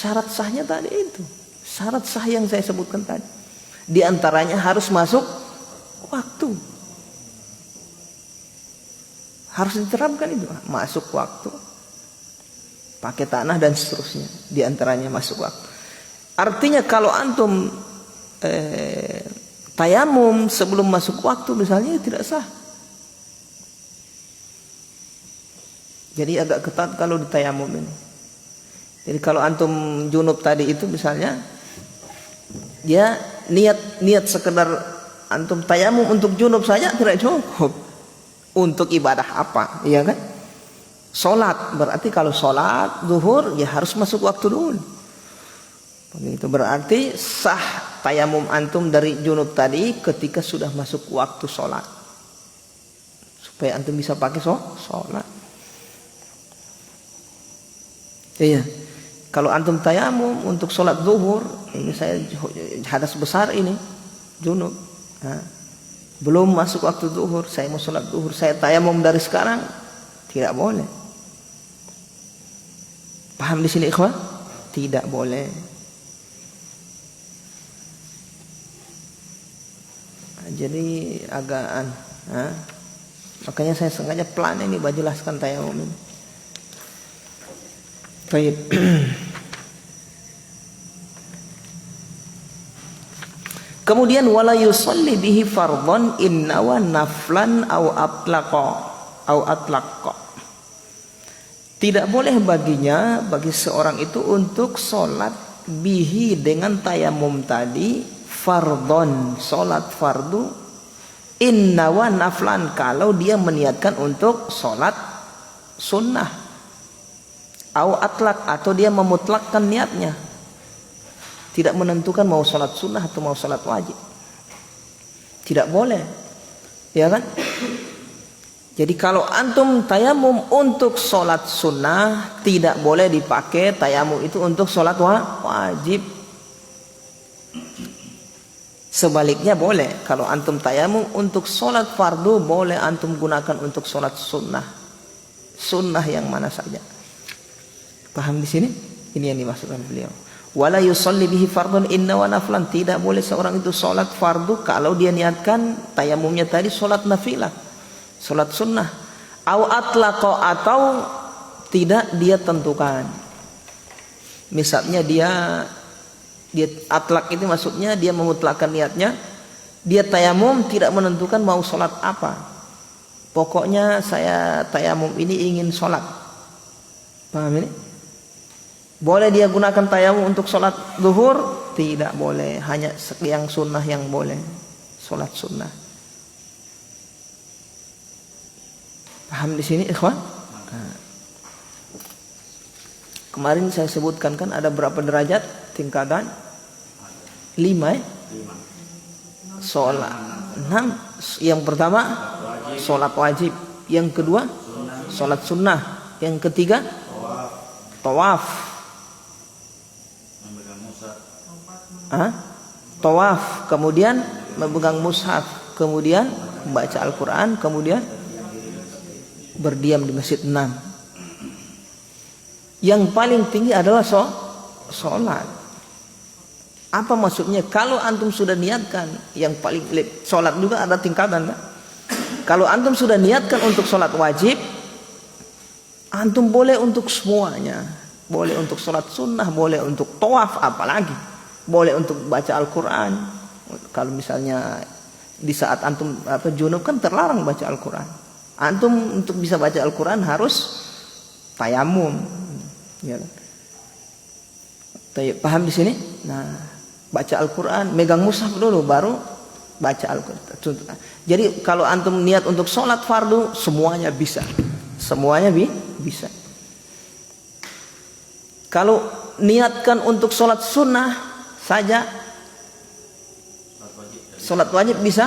Syarat sahnya tadi itu, syarat sah yang saya sebutkan tadi. Di antaranya harus masuk waktu. Harus diterapkan itu, masuk waktu, pakai tanah dan seterusnya. Di antaranya masuk waktu. Artinya kalau antum tayamum sebelum masuk waktu misalnya tidak sah. Jadi agak ketat kalau di tayamum ini. Jadi kalau antum junub tadi itu misalnya, ya niat sekedar antum tayamum untuk junub saja tidak cukup. Untuk ibadah apa, iya kan? Sholat, berarti kalau sholat zuhur ya harus masuk waktu dulu. Begitu berarti sah tayamum antum dari junub tadi ketika sudah masuk waktu sholat, supaya antum bisa pakai sholat. Iya. Kalau antum tayamum untuk sholat zuhur, ini saya hadas besar ini junub. Belum masuk waktu zuhur, saya mau sholat zuhur, saya tayamum dari sekarang, tidak boleh. Paham di sini ikhwan? Tidak boleh. Jadi agak makanya saya sengaja pelan ini buat jelaskan tayamum ini. Baik. Kemudian wala yusalli bihi fardhon innawa naflan au atlaqa. Tidak boleh baginya, bagi seorang itu untuk sholat bihi dengan tayamum tadi fardhon, sholat fardu, innawa naflan, kalau dia meniatkan untuk sholat sunnah, au atlaq, atau dia memutlakkan niatnya, tidak menentukan mau sholat sunnah atau mau sholat wajib. Tidak boleh, ya kan? Jadi kalau antum tayamum untuk sholat sunnah, tidak boleh dipakai tayamum itu untuk sholat wajib. Sebaliknya boleh, kalau antum tayamum untuk sholat fardu boleh antum gunakan untuk sholat sunnah. Sunnah yang mana saja. Paham di sini? Ini yang dimaksudkan beliau. Wala yusalli bihi fardun inna wa naflan. Tidak boleh seorang itu sholat fardu kalau dia niatkan tayamumnya tadi sholat nafilah, sholat sunnah. Au atlaqo, atau tidak dia tentukan. Misalnya dia atlak itu maksudnya dia memutlakkan niatnya, dia tayamum tidak menentukan mau sholat apa. Pokoknya saya tayamum ini ingin sholat. Paham ini? Boleh dia gunakan tayamum untuk sholat zuhur? Tidak boleh, hanya yang sunnah yang boleh, sholat sunnah. Paham di sini, ikhwan? Nah. Kemarin saya sebutkan kan ada berapa derajat tingkatan? 5 ya? Sholat 6. Yang pertama sholat wajib, yang kedua sholat sunnah, yang ketiga tawaf. Tawaf, kemudian memegang mushaf, kemudian membaca Al-Quran, kemudian berdiam di masjid. 6. Yang paling tinggi adalah sholat. Apa maksudnya? Kalau antum sudah niatkan yang paling sholat juga ada tingkatan kan? Kalau antum sudah niatkan untuk sholat wajib, antum boleh untuk semuanya. Boleh untuk sholat sunnah, boleh untuk tawaf, apalagi boleh untuk baca Al-Quran. Kalau misalnya di saat antum junub kan terlarang baca Al-Quran. Antum untuk bisa baca Al-Quran harus tayamum. Ya. Paham di sini? Nah, baca Al-Quran, megang mushaf dulu baru baca Al-Quran. Jadi kalau antum niat untuk sholat fardu semuanya bisa, semuanya bisa. Kalau niatkan untuk sholat sunnah saja, sholat wajib bisa,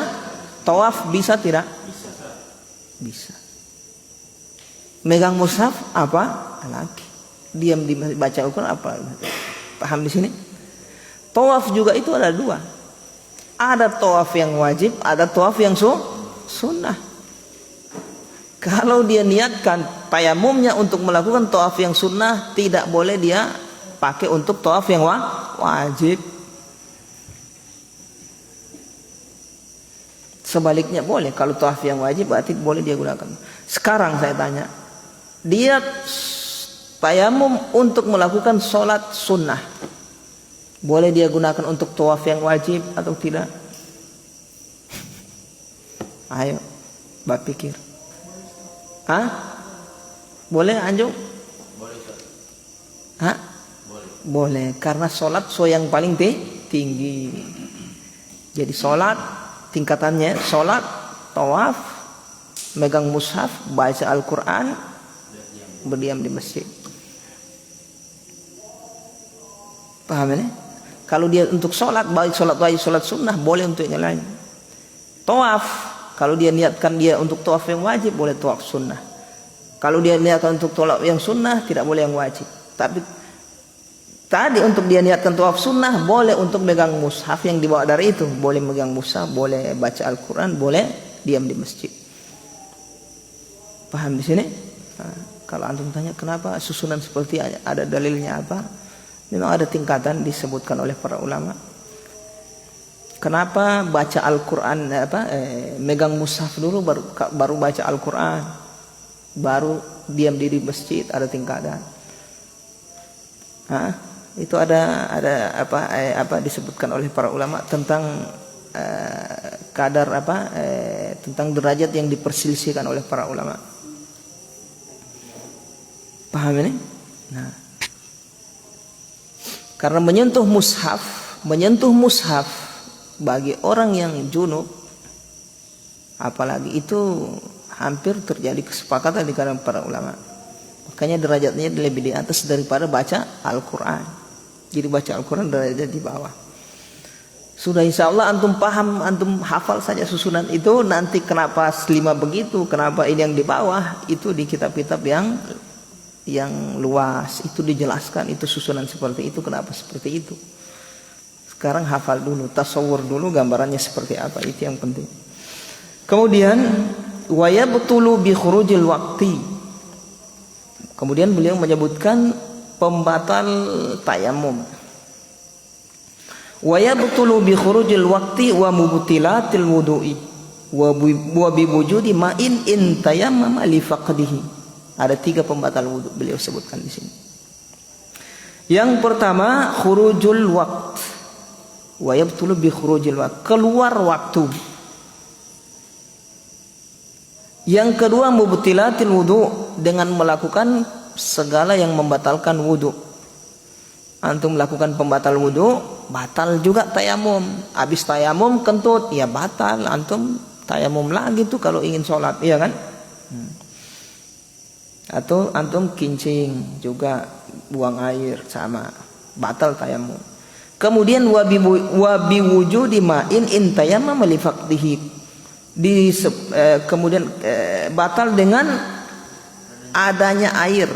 tawaf bisa tidak? Bisa. Megang mushaf apa lagi? Diam di baca Al-Quran apa? Paham di sini? Tawaf juga itu ada 2. Ada tawaf yang wajib, ada tawaf yang sunnah. Kalau dia niatkan tayamumnya untuk melakukan tawaf yang sunnah, tidak boleh dia pakai untuk tawaf yang wajib. Sebaliknya boleh, kalau tawaf yang wajib berarti boleh dia gunakan. Sekarang saya tanya, dia tayamum untuk melakukan sholat sunnah, boleh dia gunakan untuk tawaf yang wajib atau tidak? Ayo, bab pikir. Boleh anjung? Boleh. Boleh, karena sholat yang paling tinggi. Jadi sholat tingkatannya sholat, tawaf, megang mushaf, baca Al-Quran, berdiam di masjid. Paham ini? Kalau dia untuk sholat, baik sholat wajib, sholat sunnah, boleh untuk yang lain. Tawaf, kalau dia niatkan dia untuk tawaf yang wajib, boleh tawaf sunnah. Kalau dia niatkan untuk tawaf yang sunnah, tidak boleh yang wajib. Tapi tadi untuk dia niatkan tawaf sunnah, boleh untuk megang mushaf yang dibawa dari itu. Boleh megang mushaf, boleh baca Al-Quran, boleh diam di masjid. Paham di sini? Nah, kalau antum tanya kenapa susunan seperti ada dalilnya apa? Memang ada tingkatan disebutkan oleh para ulama. Kenapa baca Al-Quran megang mushaf dulu baru baca Al-Quran, baru diam diri masjid, ada tingkatan. Itu ada apa disebutkan oleh para ulama tentang kadar tentang derajat yang diperselisihkan oleh para ulama. Paham ini? Nah, karena menyentuh mushaf bagi orang yang junub, apalagi itu hampir terjadi kesepakatan di kalangan para ulama. Makanya derajatnya lebih di atas daripada baca Al-Quran. Jadi baca Al-Quran derajat di bawah. Sudah insya Allah antum paham, antum hafal saja susunan itu. Nanti kenapa 5 begitu, kenapa ini yang di bawah, itu di kitab-kitab yang luas itu dijelaskan, itu susunan seperti itu, kenapa seperti itu. Sekarang hafal dulu, tasawur dulu gambarannya seperti apa, itu yang penting. Kemudian wa yabtulu bi khurujil waqti. Kemudian beliau menyebutkan pembatal tayamum. Wa yabtulu bi khurujil waqti wa mubtilatil wudu'i wa bi wujudi ma'in in tayammama li faqdihi. Ada 3 pembatal wudu beliau sebutkan di sini. Yang pertama khurujul waqt. Wa yabtulu bi khurujil waqt, keluar waktu. Yang kedua mubtilatil wudu, dengan melakukan segala yang membatalkan wudu. Antum melakukan pembatal wudu, batal juga tayamum. Habis tayamum kentut, ya batal. Antum tayamum lagi tuh kalau ingin sholat, iya kan? Atau antum kincing juga, buang air, sama, batal tayamum. Kemudian wabi wujudi ma'in in tayammama li faqdihi, kemudian batal dengan adanya air.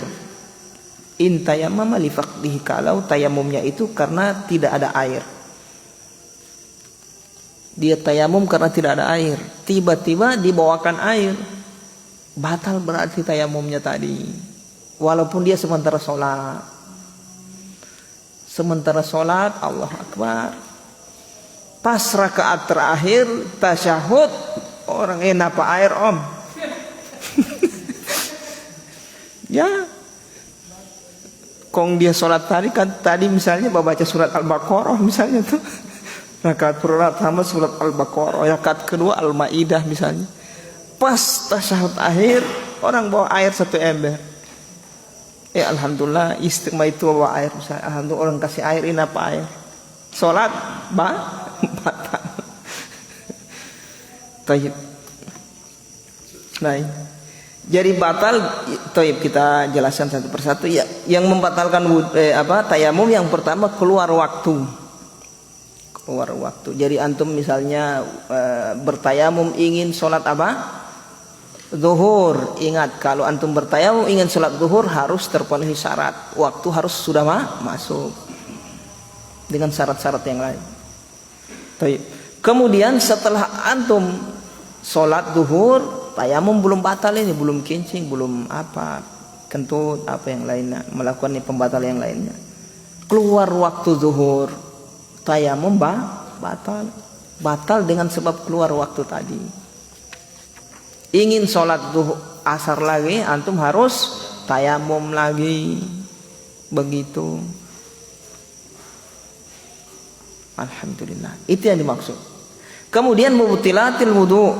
In tayammama li faqdihi, kalau tayamumnya itu karena tidak ada air. Dia tayamum karena tidak ada air, tiba-tiba dibawakan air, batal berarti tayamumnya tadi. Walaupun dia sementara sholat, Allah Akbar, pas rakaat terakhir tasyahud, orang napa air om. Ya, kong dia sholat tadi misalnya baca surat Al-Baqarah misalnya tuh, rakaat pertama surat Al-Baqarah, rakaat kedua Al-Maidah misalnya. Pas tasyahud akhir, orang bawa air 1 ember. Alhamdulillah istiqmah itu bawa air. Alhamdulillah orang kasih air, ini apa air? Sholat batal. Taib. Nah, jadi batal. Taib, kita jelaskan satu persatu. Ya, yang membatalkan tayamum yang pertama keluar waktu. Keluar waktu. Jadi antum misalnya bertayamum ingin sholat apa? Zuhur. Ingat, kalau antum bertayamum ingin sholat zuhur harus terpenuhi syarat, waktu harus sudah masuk dengan syarat-syarat yang lain. Kemudian setelah antum sholat zuhur, tayamum belum batal, ini belum kincing, belum apa, kentut, apa yang lainnya, melakukan pembatal yang lainnya. Keluar waktu zuhur, tayamum batal dengan sebab keluar waktu tadi. Ingin sholat asar lagi, antum harus tayamum lagi. Begitu. Alhamdulillah, itu yang dimaksud. Kemudian mubtilatil wudu,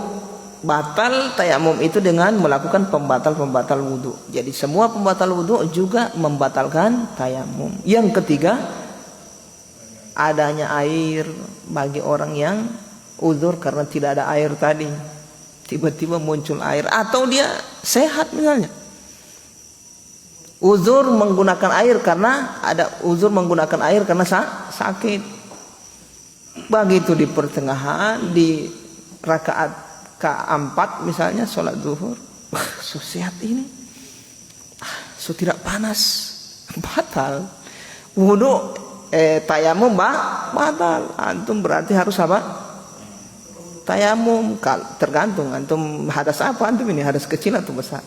batal tayamum itu dengan melakukan pembatal wudu. Jadi semua pembatal wudu juga membatalkan tayamum. Yang ketiga, adanya air bagi orang yang uzur karena tidak ada air tadi. Tiba-tiba muncul air, atau dia sehat misalnya. Uzur menggunakan air karena sakit. Begitu di pertengahan, di rakaat ke-4 misalnya sholat zuhur, so sehat ini, so tidak panas, batal. Wudu, tayamum batal. Antum berarti harus apa? Tayamum. Tergantung antum hadas apa antum ini, hadas kecil atau besar.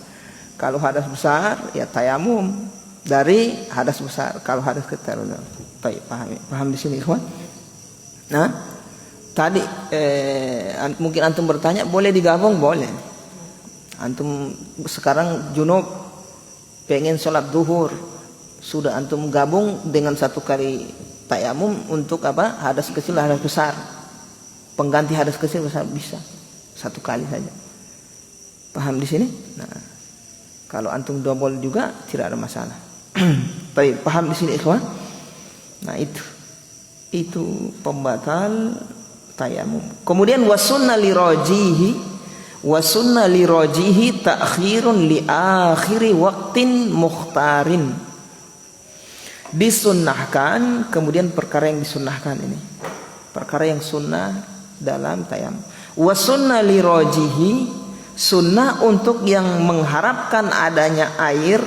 Kalau hadas besar ya tayamum dari hadas besar. Kalau hadas kecil, paham di sini ikhwan? Nah, tadi mungkin antum bertanya, boleh digabung? Boleh. Antum sekarang junub pengen sholat zuhur, sudah antum gabung dengan 1 kali tayamum untuk apa? Hadas kecil, hadas besar. Pengganti hadas kecil besar bisa 1 kali saja. Paham di sini? Nah, kalau antum double juga tidak ada masalah. Baik, paham di sini ikhwan? Nah, itu pembatal tayamum. Kemudian wasunna li rajihi ta'khirun li akhiri waqtin mukhtarin. Disunnahkan, kemudian perkara yang disunnahkan ini, perkara yang sunnah dalam tayamum. Wasunna li rajihi, sunnah untuk yang mengharapkan adanya air,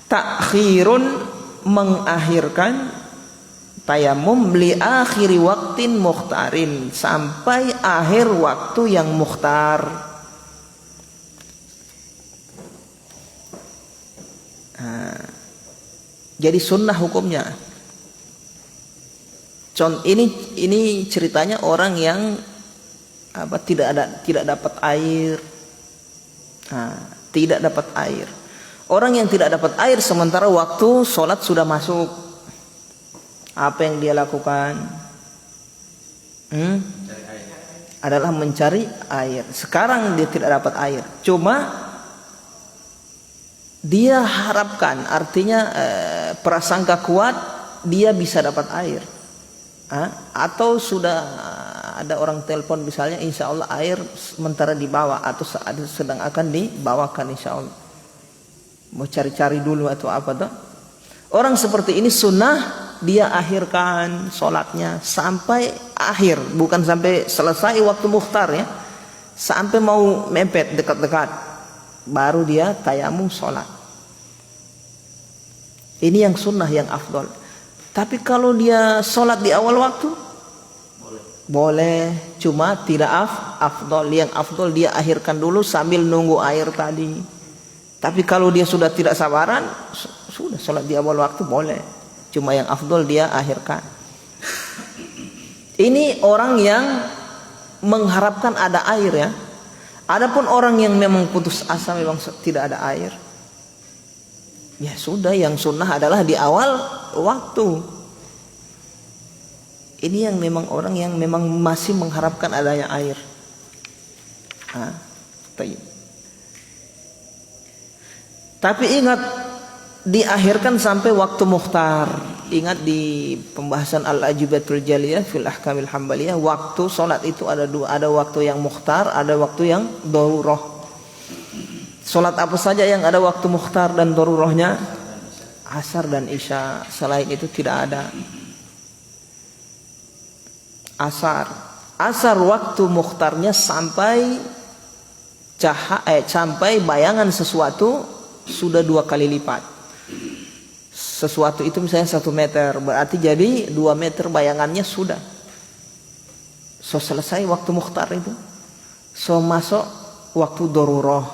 ta'khirun mengakhirkan, tayamum li akhiri waktin mukhtarin, sampai akhir waktu yang mukhtar. Nah, jadi sunnah hukumnya. Ini ceritanya orang yang tidak dapat air. Nah, tidak dapat air. Orang yang tidak dapat air sementara waktu sholat sudah masuk, apa yang dia lakukan? Adalah mencari air. Sekarang dia tidak dapat air, cuma dia harapkan, artinya prasangka kuat dia bisa dapat air. Atau sudah ada orang telepon misalnya, insya Allah air sementara dibawa atau sedang akan dibawakan, insya Allah. Mau cari-cari dulu atau apa tuh? Orang seperti ini sunnah dia akhirkan sholatnya sampai akhir, bukan sampai selesai waktu mukhtar ya, sampai mau mepet dekat-dekat, baru dia tayamum sholat. Ini yang sunnah, yang afdol. Tapi kalau dia sholat di awal waktu boleh, cuma tidak afdol. Yang afdol dia akhirkan dulu sambil nunggu air tadi. Tapi kalau dia sudah tidak sabaran, sudah sholat di awal waktu boleh, cuma yang afdol dia akhirkan. Ini orang yang mengharapkan ada air ya. Adapun orang yang memang putus asa, memang tidak ada air, ya sudah, yang sunnah adalah di awal waktu. Ini yang memang orang yang memang masih mengharapkan adanya air. Tapi ingat, diakhirkan sampai waktu mukhtar. Ingat di pembahasan Al-Ajibatul Jaliyah fil Ahkamil Hambaliyah, waktu sholat itu ada dua, ada waktu yang mukhtar, ada waktu yang darurah. Sholat apa saja yang ada waktu mukhtar dan darurahnya? Asar dan isya. Selain itu tidak ada. Asar waktu mukhtarnya sampai sampai bayangan sesuatu sudah 2 kali lipat. Sesuatu itu misalnya 1 meter, berarti jadi 2 meter bayangannya sudah. So selesai waktu mukhtar itu. So masuk waktu darurah.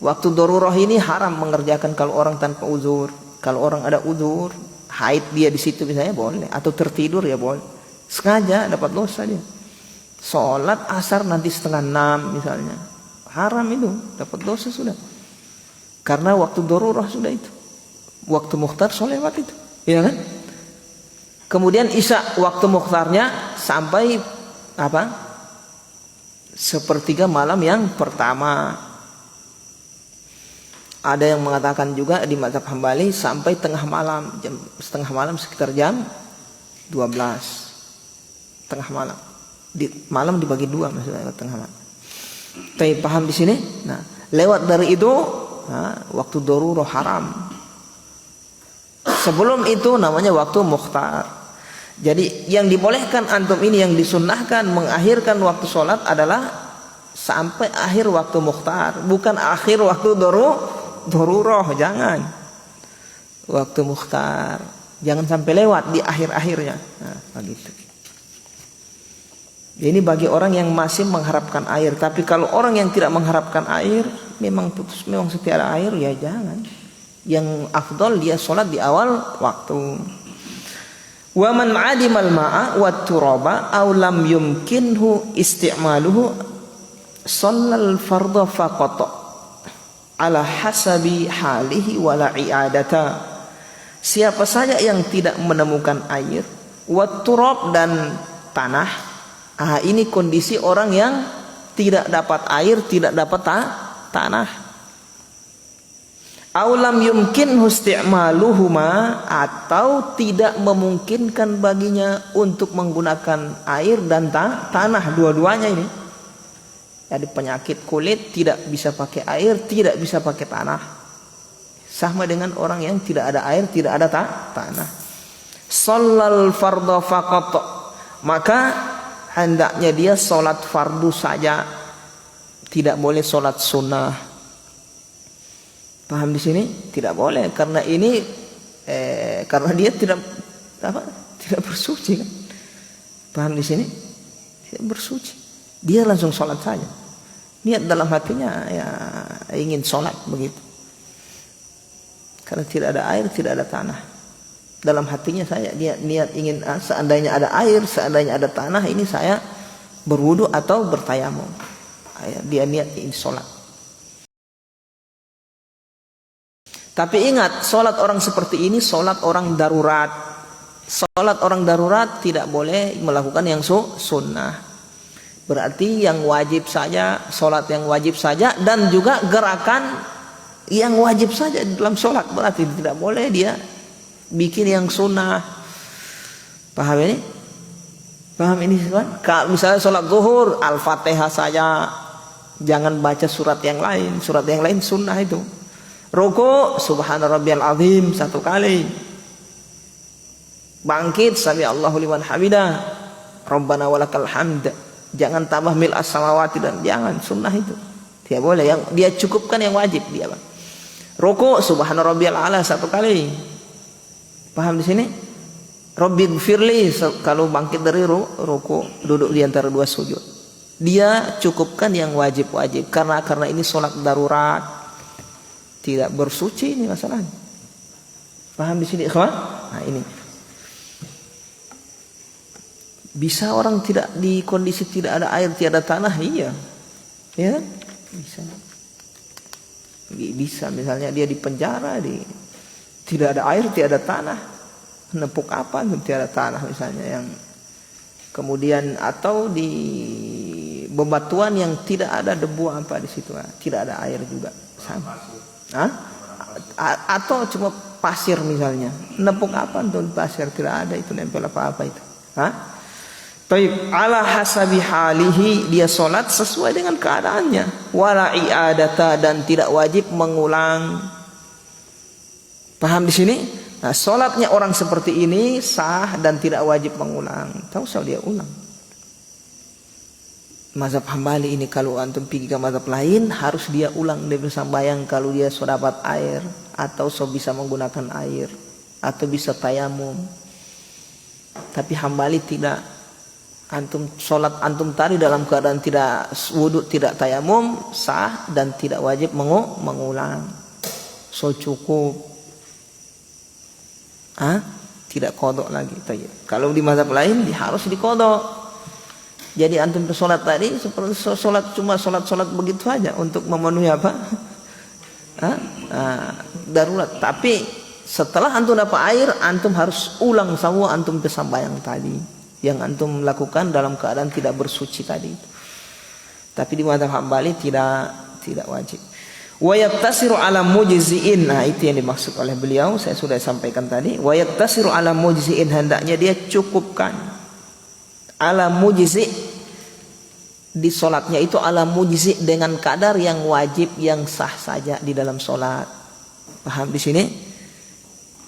Waktu darurah ini haram mengerjakan kalau orang tanpa uzur. Kalau orang ada uzur, haid dia di situ misalnya boleh, atau tertidur ya boleh. Sengaja dapat dosa dia. Sholat asar nanti 5:30 misalnya, haram itu, dapat dosa sudah. Karena waktu darurah sudah itu. Waktu mukhtar lewat itu, ya kan? Kemudian isya waktu mukhtarnya sampai apa? 1/3 malam yang pertama. Ada yang mengatakan juga di mazhab Hambali sampai tengah malam, setengah malam sekitar jam 12. Tengah malam. Malam dibagi 2 maksudnya tengah malam. Tapi paham di sini? Nah, lewat dari itu waktu darurah haram. Sebelum itu namanya waktu mukhtar. Jadi yang dibolehkan antum ini, yang disunnahkan mengakhirkan waktu sholat adalah sampai akhir waktu mukhtar, bukan akhir waktu darurah, jangan. Waktu mukhtar jangan sampai lewat di akhir-akhirnya. Nah, begitu. Ini bagi orang yang masih mengharapkan air. Tapi kalau orang yang tidak mengharapkan air, memang setiap ada air, ya jangan. Yang afdal dia sholat di awal waktu. Wa man 'adimal ma'a wat turaba aw lam yumkinhu isti'maluhu shallal fardha faqat ala hasabi halihi wala i'adata. Siapa saja yang tidak menemukan air, wat turab dan tanah. Ini kondisi orang yang tidak dapat air, tidak dapat tanah. Aulam yumkin isti'maluhuma, atau tidak memungkinkan baginya untuk menggunakan air dan tanah, dua-duanya ini. Jadi penyakit kulit tidak bisa pakai air, tidak bisa pakai tanah. Sama dengan orang yang tidak ada air, tidak ada tanah. Shallal fardha faqat, maka hendaknya dia sholat fardu saja, tidak boleh sholat sunnah. Paham di sini? Tidak boleh, karena ini karena dia Tidak bersuci kan? Paham di sini? Tidak bersuci. Dia langsung sholat saja. Niat dalam hatinya ya ingin sholat begitu. Karena tidak ada air, tidak ada tanah. Dalam hatinya saya dia niat ingin seandainya ada air, seandainya ada tanah, ini saya berwudu atau bertayamum. Dia niat ingin sholat. Tapi ingat, sholat orang seperti ini sholat orang darurat. Sholat orang darurat tidak boleh melakukan yang sunnah. Berarti yang wajib saja, sholat yang wajib saja, dan juga gerakan yang wajib saja dalam sholat. Berarti tidak boleh dia bikin yang sunnah. Paham ini? Paham ini kan? Kalau misalnya sholat zuhur, Al-Fatihah saja, jangan baca surat yang lain. Surat yang lain sunnah itu. Ruku, subhana rabbiyal azim 1 kali. Bangkit, sami Allahu liman hamidah, rabbana walakal hamd. Jangan tambah mil as-samawati, dan jangan, sunnah itu. Tidak boleh, yang dia cukupkan yang wajib dia, Bang. Ruku, subhana rabbiyal a'la 1 kali. Paham di sini? Rabbighfirli, kalau bangkit dari ruku, duduk di antara 2 sujud. Dia cukupkan yang wajib-wajib karena ini sholat darurat. Tidak bersuci ini masalahnya. Paham di sini, ikhwan? Nah, ini. Bisa orang tidak di kondisi tidak ada air, tidak ada tanah, iya. Ya, bisa. Bisa misalnya dia di penjara, tidak ada air, tidak ada tanah. Nepuk apa? Tidak ada tanah misalnya, yang kemudian atau di bebatuan yang tidak ada debu apa di situ, tidak ada air juga. Sama. Atau cuma pasir misalnya, nepuk apa untuk pasir, tidak ada itu nempel apa-apa itu. Taib, ala hasabi halihi, dia sholat sesuai dengan keadaannya. Wala i'adata, dan tidak wajib mengulang. Paham di sini? Nah, sholatnya orang seperti ini sah dan tidak wajib mengulang. Tahu usah dia ulang. Mazhab Hambali ini kalau antum pergi ke mazhab lain harus dia ulang, dia bisa bayang kalau dia sudah dapat air atau so bisa menggunakan air atau bisa tayamum. Tapi Hambali tidak. Antum sholat antum tadi dalam keadaan tidak wudu, tidak tayamum, sah dan tidak wajib mengulang. So cukup. Tidak kodok lagi. Kalau di mazhab lain harus dikodok. Jadi antum sholat tadi seperti sholat cuma sholat begitu aja untuk memenuhi apa? Darurat. Tapi setelah antum dapat air, antum harus ulang semua antum kesambayang tadi yang antum lakukan dalam keadaan tidak bersuci tadi. Tapi di mazhab Hambali tidak wajib. Wa yattasiru ala mujzi'in. Nah, itu yang dimaksud oleh beliau, saya sudah sampaikan tadi. Wa yattasiru ala mujzi'in, hendaknya dia cukupkan. Ala mujzi', di sholatnya itu ala mujzi' dengan kadar yang wajib, yang sah saja di dalam sholat. Paham di sini?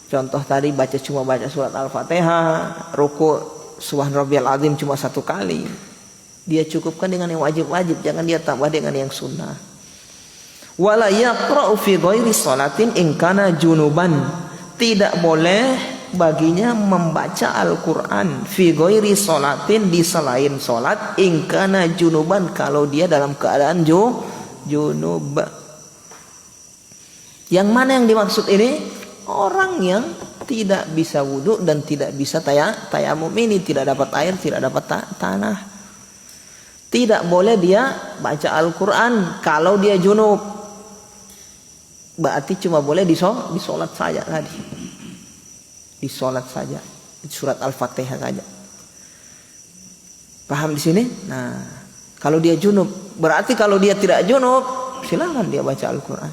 Contoh tadi cuma baca surat Al-Fatihah, ruku subhana rabbiyal azim cuma 1 kali. Dia cukupkan dengan yang wajib-wajib, jangan dia tambah dengan yang sunnah. Wala yaqra'u fi ghairi sholatin in kana junuban, tidak boleh baginya membaca Al-Quran fi ghairi sholatin, di selain sholat, in kana junuban, kalau dia dalam keadaan junub. Yang mana yang dimaksud ini? Orang yang tidak bisa wudu dan tidak bisa tayamum, ini tidak dapat air, tidak dapat tanah. Tidak boleh dia baca Al-Quran kalau dia junub. Berarti cuma boleh di sholat saja tadi. Di sholat saja, surat Al-Fatihah saja. Paham di sini? Nah, kalau dia junub, berarti kalau dia tidak junub, silakan dia baca Al-Quran.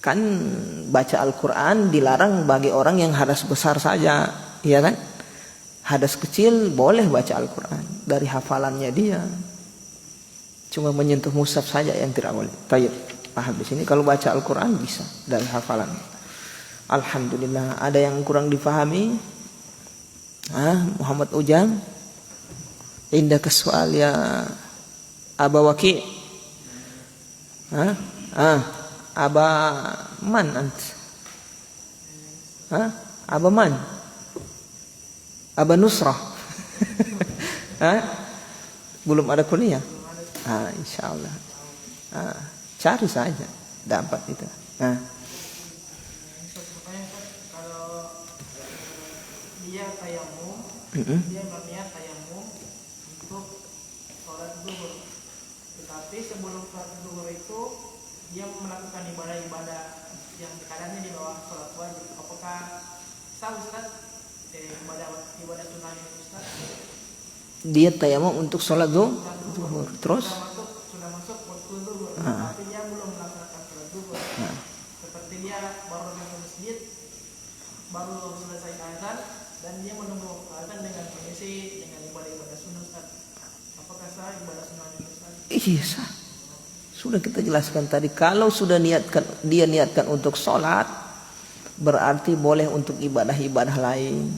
Kan baca Al-Quran dilarang bagi orang yang hadas besar saja, iya kan? Hadas kecil boleh baca Al-Quran dari hafalannya dia. Cuma menyentuh mushaf saja yang tidak boleh. Tayyib. Paham di sini? Kalau baca Al-Quran bisa dari hafalan. Alhamdulillah. Ada yang kurang difahami? Muhammad Ujang? Indah ke soal ya Aba Waki? Aba man ant? Aba man? Aba Nusrah? Hah? Belum ada kuliah? Insya Allah. Cari saja, dapat itu. Kalau dia tayamum, dia berniat tayamum untuk sholat zuhur. Tetapi sebelum sholat zuhur itu dia melakukan ibadah-ibadah yang kadangnya di bawah sholat wajib. Apakah sah Ustaz? Ibadah sunnah itu Ustaz? Dia tayamum untuk sholat zuhur. Terus? Sudah masuk waktu zuhur, tapi dia belum melaksanakan sholat zuhur. Seperti dia baru datang ke masjid, baru selesai azan, dan dia menunggu azan dengan kondisi dengan ibadah sunnah Ustaz. Apakah sah ibadah sunnah itu Ustaz? Iya sah. Sudah kita jelaskan tadi, kalau sudah dia niatkan untuk sholat, berarti boleh untuk ibadah-ibadah lain.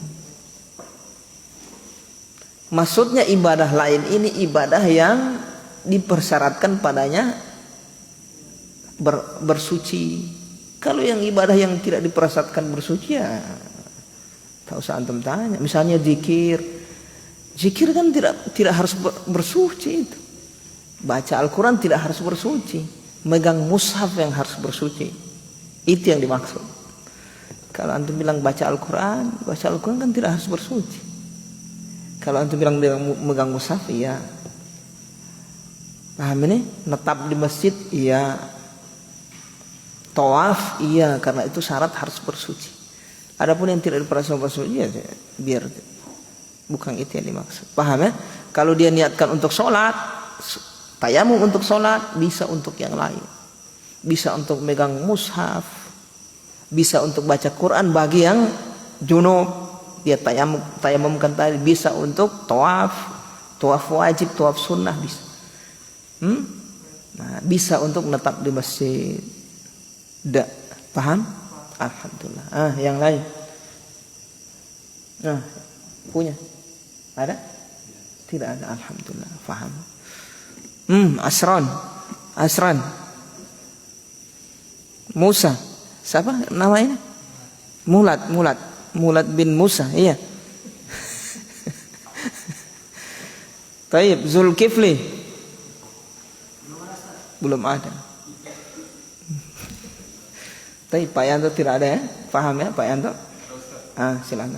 Maksudnya ibadah lain ini ibadah yang dipersyaratkan padanya bersuci. Kalau yang ibadah yang tidak dipersyaratkan bersuci, ya tak usah antum tanya. Misalnya zikir kan tidak harus bersuci itu. Baca Al-Quran tidak harus bersuci. Megang mushaf yang harus bersuci. Itu yang dimaksud. Kalau antum bilang baca Al-Quran kan tidak harus bersuci. Kalau antum bilang dia megang mushaf, iya. Paham ini? Netap di masjid, iya. Tawaf, iya, karena itu syarat harus bersuci. Adapun yang tidak dipersyaratkan bersuci, ya biar bukan itu yang dimaksud. Paham ya? Kalau dia niatkan untuk sholat, tayamum untuk sholat, bisa untuk yang lain. Bisa untuk megang mushaf, bisa untuk baca Quran bagi yang junub. Dia tayamumkan tadi, bisa untuk tawaf wajib, tawaf sunnah bisa. Nah, bisa untuk menetap di masjid. Paham? Alhamdulillah. Yang lain. Punya? Ada? Tidak ada. Alhamdulillah. Paham. Asran. Musa. Siapa namanya? Mulat bin Musa, iya. Taib, Zulkifli. Belum ada. Taib, Pak Yanto tidak ada ya? Paham ya Pak Yanto? Silakan.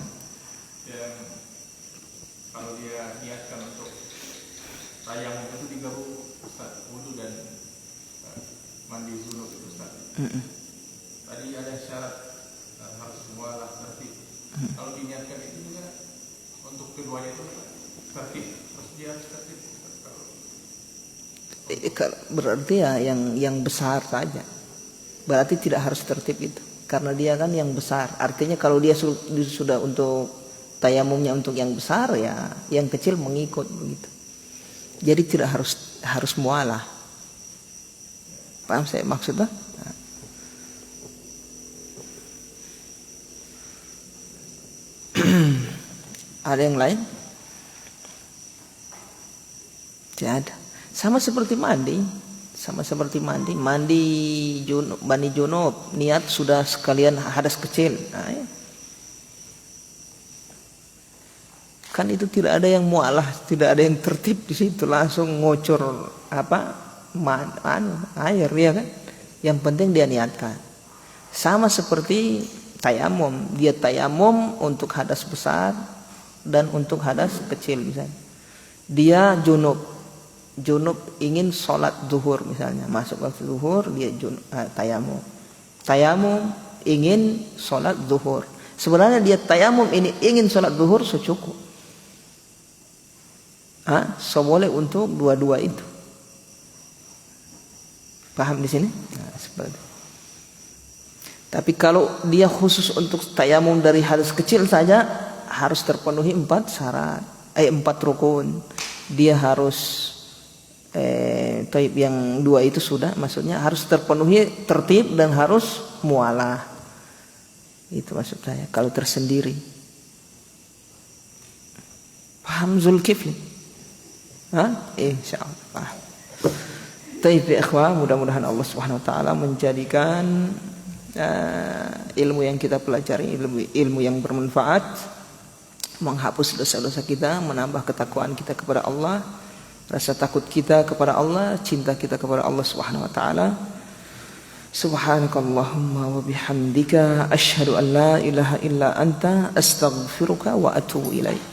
Kalau dia niatkan untuk tayamum itu 3 Ustaz, wudu dan mandi junub itu Ustaz. Tadi ada syarat harus mualah tertib. Kalau diniatkan itu juga untuk keduanya itu tertib, terus dia harus tertib. Berarti ya yang besar saja. Berarti tidak harus tertib itu, karena dia kan yang besar. Artinya kalau dia sudah untuk tayamumnya untuk yang besar, ya yang kecil mengikut begitu. Jadi tidak harus mualah. Paham saya maksudnya? Ada yang lain? Tidak ada. Sama seperti mandi. Mandi junub, niat sudah sekalian hadas kecil. Ya. Kan itu tidak ada yang mualah, tidak ada yang tertib di situ, langsung ngocor air, ya kan? Yang penting dia niatkan. Sama seperti tayamum, dia tayamum untuk hadas besar dan untuk hadas kecil misalnya. Dia junub ingin sholat zuhur misalnya, masuk waktu zuhur dia tayamum ingin sholat zuhur. Sebenarnya dia tayamum ini ingin sholat zuhur secukup. So boleh untuk dua-dua itu. Paham di sini? Seperti. Tapi kalau dia khusus untuk tayamum dari hadas kecil saja, harus terpenuhi 4 syarat, 4 rukun. Dia harus taib yang 2 itu sudah, maksudnya harus terpenuhi tertib dan harus mualah. Itu maksud saya kalau tersendiri. Paham Zulkifli? Insyaallah paham. Taib ya ikhwah, mudah-mudahan Allah Subhanahu wa taala menjadikan ilmu yang kita pelajari, ilmu yang bermanfaat, menghapus dosa-dosa kita, menambah ketakwaan kita kepada Allah, rasa takut kita kepada Allah, cinta kita kepada Allah Subhanahu wa taala. Subhanakallahumma wa bihamdika asyhadu an la ilaha illa anta astaghfiruka wa atubu ilaik.